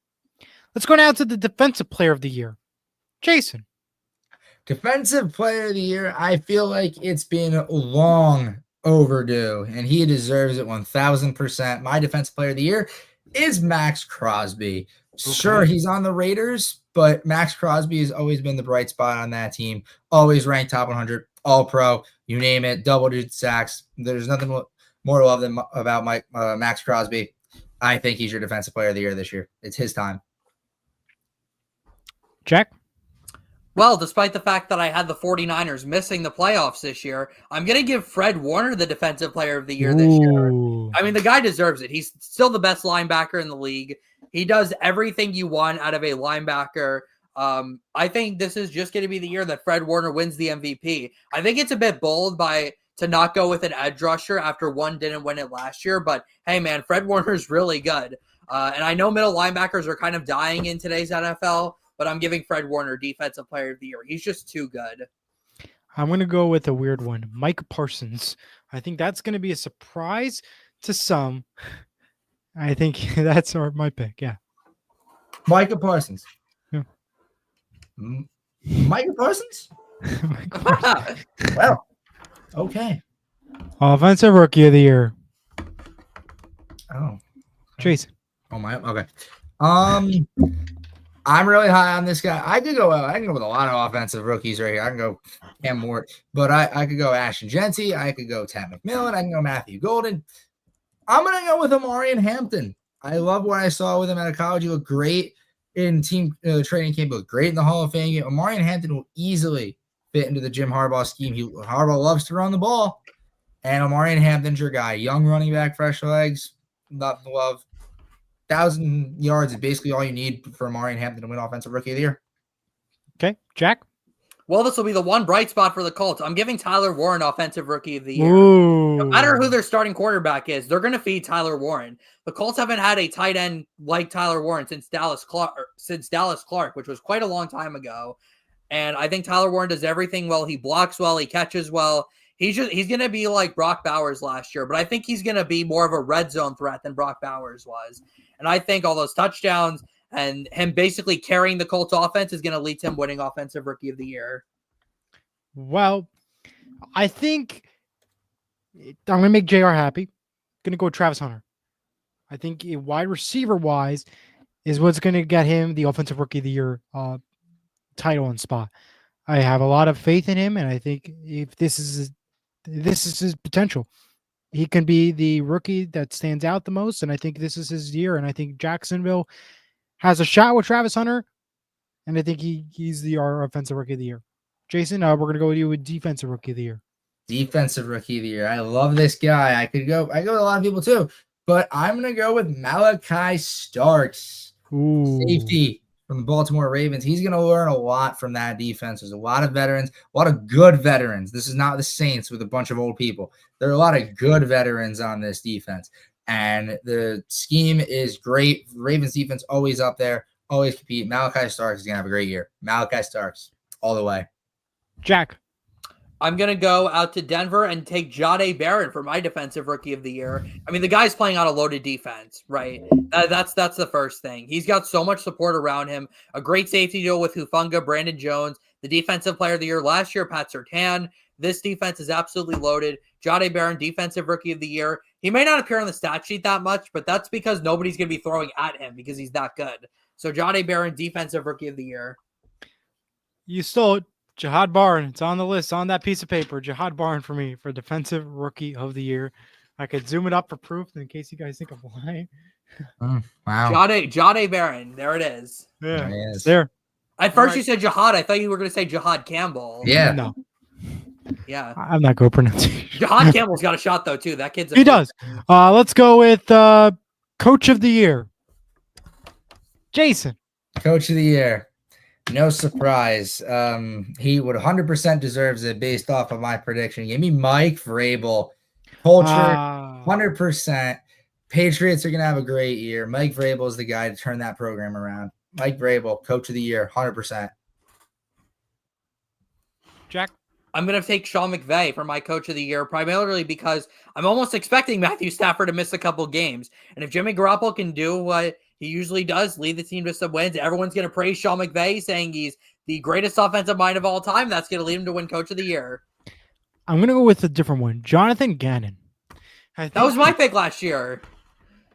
Speaker 1: Let's go now to the defensive player of the year. Jayson.
Speaker 3: Defensive player of the year, I feel like it's been long overdue, and he deserves it 1,000%. My defensive player of the year is Max Crosby. Okay. Sure, he's on the Raiders, but Max Crosby has always been the bright spot on that team. Always ranked top 100, all-pro, you name it, double-digit sacks. There's nothing more to love than about Max Crosby. I think he's your defensive player of the year this year. It's his time.
Speaker 1: Jack?
Speaker 2: Well, despite the fact that I had the 49ers missing the playoffs this year, I'm going to give Fred Warner the defensive player of the year this year. I mean, the guy deserves it. He's still the best linebacker in the league. He does everything you want out of a linebacker. I think this is just going to be the year that Fred Warner wins the MVP. I think it's a bit bold to not go with an edge rusher after one didn't win it last year. But, hey, man, Fred Warner's really good. And I know middle linebackers are kind of dying in today's NFL, but I'm giving Fred Warner defensive player of the year. He's just too good.
Speaker 1: I'm going to go with a weird one. Mike Parsons. I think that's going to be a surprise to some. I think that's my pick. Yeah.
Speaker 3: Micah Parsons.
Speaker 1: Yeah.
Speaker 3: Micah Parsons? Well, okay.
Speaker 1: Offensive rookie of the year.
Speaker 3: Oh.
Speaker 1: Jayson.
Speaker 3: Oh, my. Okay. I'm really high on this guy. I can go with a lot of offensive rookies right here. I can go Cam Ward, but I could go Ashton Genty. I could go Tad McMillan. I can go Matthew Golden. I'm going to go with Omarion Hampton. I love what I saw with him out of college. He looked great in team training camp. He looked great in the Hall of Fame game. Omarion Hampton will easily fit into the Jim Harbaugh scheme. Harbaugh loves to run the ball, and Omarion Hampton's your guy. Young running back, fresh legs, nothing to love. 1,000 yards is basically all you need for Omarion Hampton to win Offensive Rookie of the Year.
Speaker 1: Okay, Jack?
Speaker 2: Well, this will be the one bright spot for the Colts. I'm giving Tyler Warren Offensive Rookie of the Year.
Speaker 1: Ooh.
Speaker 2: No matter who their starting quarterback is, they're going to feed Tyler Warren. The Colts haven't had a tight end like Tyler Warren since Dallas Clark, which was quite a long time ago. And I think Tyler Warren does everything well. He blocks well. He catches well. He's going to be like Brock Bowers last year, but I think he's going to be more of a red zone threat than Brock Bowers was. And I think all those touchdowns and him basically carrying the Colts offense is going to lead to him winning Offensive Rookie of the Year.
Speaker 1: Well, I think I'm going to make JR happy. Going to go with Travis Hunter. I think wide receiver wise is what's going to get him the Offensive Rookie of the Year title and spot. I have a lot of faith in him, and I think if this is his potential. He can be the rookie that stands out the most, and I think this is his year. And I think Jacksonville has a shot with Travis Hunter, and I think he's our Offensive Rookie of the Year. Jayson, we're going to go with you with Defensive Rookie of the Year.
Speaker 3: Defensive Rookie of the Year. I love this guy. I go with a lot of people too, but I'm gonna go with Malachi Starks, safety from the Baltimore Ravens. He's gonna learn a lot from that defense. There's a lot of veterans, a lot of good veterans. This is not the Saints with a bunch of old people. There are a lot of good veterans on this defense, and the scheme is great. Ravens defense always up there, always compete. Malachi Starks is gonna have a great year. Malachi Starks all the way.
Speaker 1: Jack.
Speaker 2: I'm going to go out to Denver and take Jahdae Barron for my defensive rookie of the year. I mean, the guy's playing on a loaded defense, right? That's the first thing. He's got so much support around him. A great safety deal with Hufanga, Brandon Jones, the defensive player of the year last year, Pat Surtain. This defense is absolutely loaded. Jahdae Barron, defensive rookie of the year. He may not appear on the stat sheet that much, but that's because nobody's going to be throwing at him because he's that good. So Jahdae Barron, defensive rookie of the year.
Speaker 1: You stole it. Jahad Barn, it's on the list, on that piece of paper. Jahad Barn for me for defensive rookie of the year. I could zoom it up for proof in case you guys think I'm lying.
Speaker 3: Wow.
Speaker 2: Jahdae Barron. There it is.
Speaker 1: Yeah,
Speaker 3: There.
Speaker 1: there.
Speaker 2: At first you said Jahad. I thought you were going to say Jahad Campbell.
Speaker 3: Yeah.
Speaker 1: No.
Speaker 2: Yeah.
Speaker 1: I'm not going to pronounce it.
Speaker 2: Jahad Campbell's got a shot, though, too. That kid's
Speaker 1: He does. Let's go with Coach of the Year. Jayson.
Speaker 3: Coach of the Year. No surprise. He would 100% deserves it based off of my prediction. Give me Mike Vrabel. Culture, 100%. Patriots are going to have a great year. Mike Vrabel is the guy to turn that program around. Mike Vrabel, Coach of the Year, 100%.
Speaker 1: Jack?
Speaker 2: I'm going to take Sean McVay for my Coach of the Year, primarily because I'm almost expecting Matthew Stafford to miss a couple games. And if Jimmy Garoppolo can do what he usually does, lead the team to some wins, everyone's going to praise Sean McVay, saying he's the greatest offensive mind of all time. That's going to lead him to win Coach of the Year.
Speaker 1: I'm going to go with a different one. Jonathan Gannon.
Speaker 2: That was my pick last year.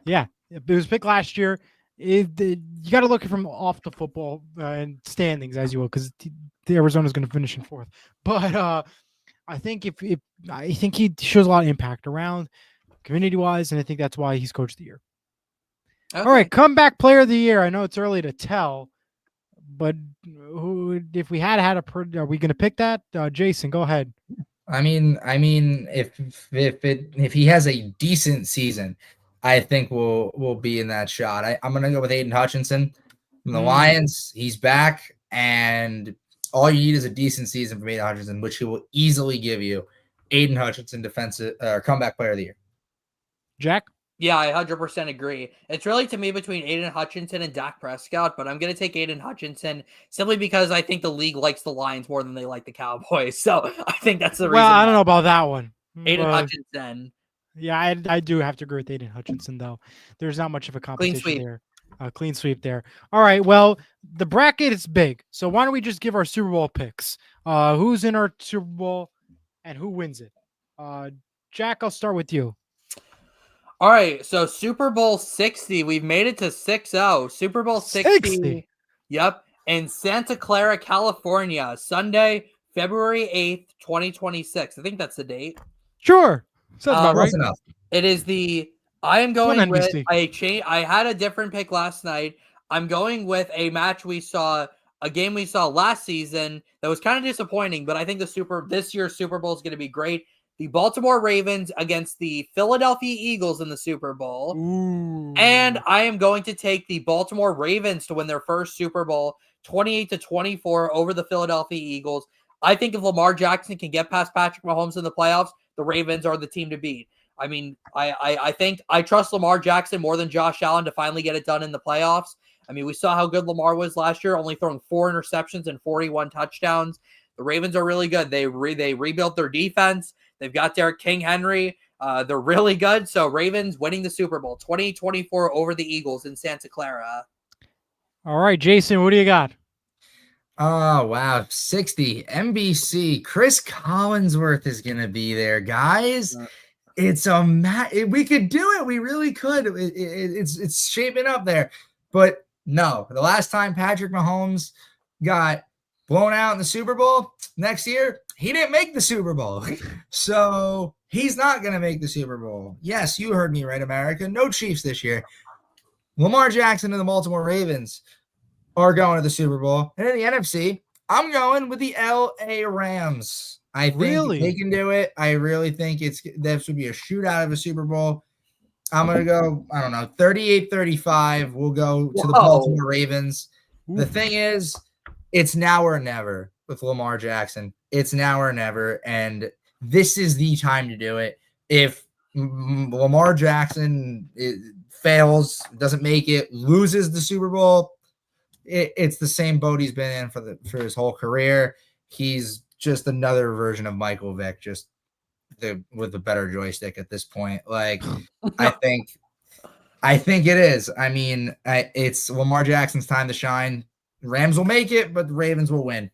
Speaker 1: Yeah, it was picked last year. You got to look at from off the football and standings as you will, because the Arizona's going to finish in fourth. But I think I think he shows a lot of impact around community wise, and I think that's why he's Coach of the Year. Okay. All right, comeback player of the year. I know it's early to tell, but if we had are we going to pick that? Jayson, go ahead.
Speaker 3: I mean, if he has a decent season, I think we'll be in that shot. I'm gonna go with Aiden Hutchinson from the Lions. He's back, and all you need is a decent season from Aiden Hutchinson, which he will easily give you. Aiden Hutchinson, defensive comeback player of the year.
Speaker 1: Jack?
Speaker 2: Yeah, I 100% agree. It's really, to me, between Aiden Hutchinson and Dak Prescott, but I'm going to take Aiden Hutchinson simply because I think the league likes the Lions more than they like the Cowboys. So I think that's the reason.
Speaker 1: Well, I don't know about that one.
Speaker 2: Aiden Hutchinson.
Speaker 1: Yeah, I do have to agree with Aiden Hutchinson, though. There's not much of a competition there. Clean sweep there. All right, well, the bracket is big. So why don't we just give our Super Bowl picks? Who's in our Super Bowl and who wins it? Jack, I'll start with you.
Speaker 2: All right, so Super Bowl 60, we've made it to 6-0. Super Bowl 60. Yep, in Santa Clara, California, Sunday, February 8th, 2026. I think that's the date.
Speaker 1: Sure. Sounds about right.
Speaker 3: Enough.
Speaker 2: It is I am going with I had a different pick last night. I'm going with a game we saw last season that was kind of disappointing, but I think this year's Super Bowl is going to be great. The Baltimore Ravens against the Philadelphia Eagles in the Super Bowl.
Speaker 1: Ooh.
Speaker 2: And I am going to take the Baltimore Ravens to win their first Super Bowl, 28-24 over the Philadelphia Eagles. I think if Lamar Jackson can get past Patrick Mahomes in the playoffs, the Ravens are the team to beat. I mean, I think I trust Lamar Jackson more than Josh Allen to finally get it done in the playoffs. I mean, we saw how good Lamar was last year, only throwing 4 interceptions and 41 touchdowns. The Ravens are really good. They rebuilt their defense. They've got Derrick King Henry. They're really good. So Ravens winning the Super Bowl, 2024 over the Eagles in Santa Clara.
Speaker 1: All right, Jayson, what do you got?
Speaker 3: Oh, wow. 60. NBC. Chris Collinsworth is going to be there, guys. It's we could do it. We really could. It's shaping up there. But no, the last time Patrick Mahomes got blown out in the Super Bowl next year, he didn't make the Super Bowl. So he's not going to make the Super Bowl. Yes, you heard me right, America. No Chiefs this year. Lamar Jackson and the Baltimore Ravens are going to the Super Bowl. And in the NFC, I'm going with the LA Rams. I think
Speaker 1: Really?
Speaker 3: they can do it. I really think this would be a shootout of a Super Bowl. I'm going to go, I don't know, 38-35. We'll go to the Baltimore Ravens. The thing is, it's now or never with Lamar Jackson. It's now or never, and this is the time to do it. If Lamar Jackson fails, doesn't make it, loses the Super Bowl, it's the same boat he's been in for his whole career. He's just another version of Michael Vick, just with a better joystick at this point. Like, I think it is. I mean, it's Lamar Jackson's time to shine. Rams will make it, but the Ravens will win.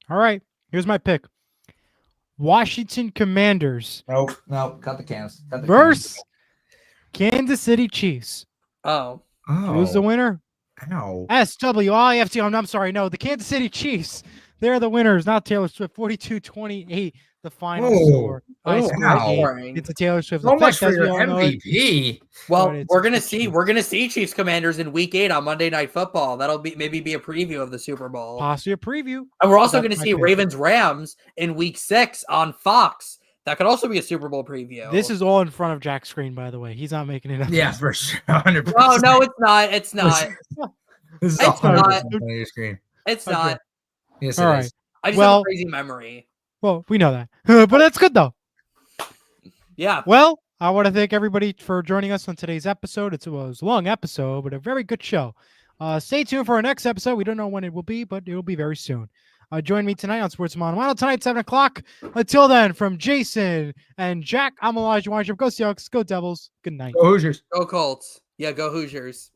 Speaker 1: All right. Here's my pick. Washington Commanders.
Speaker 3: Nope. Cut the cans.
Speaker 1: Versus Kansas City Chiefs.
Speaker 2: Oh.
Speaker 1: Who's the winner?
Speaker 3: Ow.
Speaker 1: SWIFT. I'm sorry. No, the Kansas City Chiefs. They're the winners, not Taylor Swift. 42-28, the final score. It's a Taylor Swift.
Speaker 3: So much for your MVP.
Speaker 2: Well, we're gonna see Chiefs Commanders in Week 8 on Monday Night Football. That'll be a preview of the Super Bowl.
Speaker 1: Possibly a preview.
Speaker 2: And we're also gonna see Ravens Rams in Week 6 on Fox. That could also be a Super Bowl preview.
Speaker 1: This is all in front of Jack's screen, by the way. He's not making it up.
Speaker 3: Yeah, for sure. 100%.
Speaker 2: Oh no, it's not. It's not.
Speaker 3: This is
Speaker 2: It's
Speaker 3: 100%
Speaker 2: not.
Speaker 3: on your screen.
Speaker 2: It's not.
Speaker 3: Yes,
Speaker 1: all
Speaker 3: it
Speaker 1: right.
Speaker 3: is.
Speaker 2: I just have a crazy memory.
Speaker 1: Well, we know that. But that's good, though.
Speaker 2: Yeah.
Speaker 1: Well, I want to thank everybody for joining us on today's episode. It was a long episode, but a very good show. Stay tuned for our next episode. We don't know when it will be, but it will be very soon. Join me tonight on Sports Mono tonight, 7 o'clock. Until then, from Jayson and Jack, I'm Elijah Weintraub. Go Seahawks. Go Devils. Good night.
Speaker 3: Go Hoosiers.
Speaker 2: Go Colts. Yeah, go Hoosiers.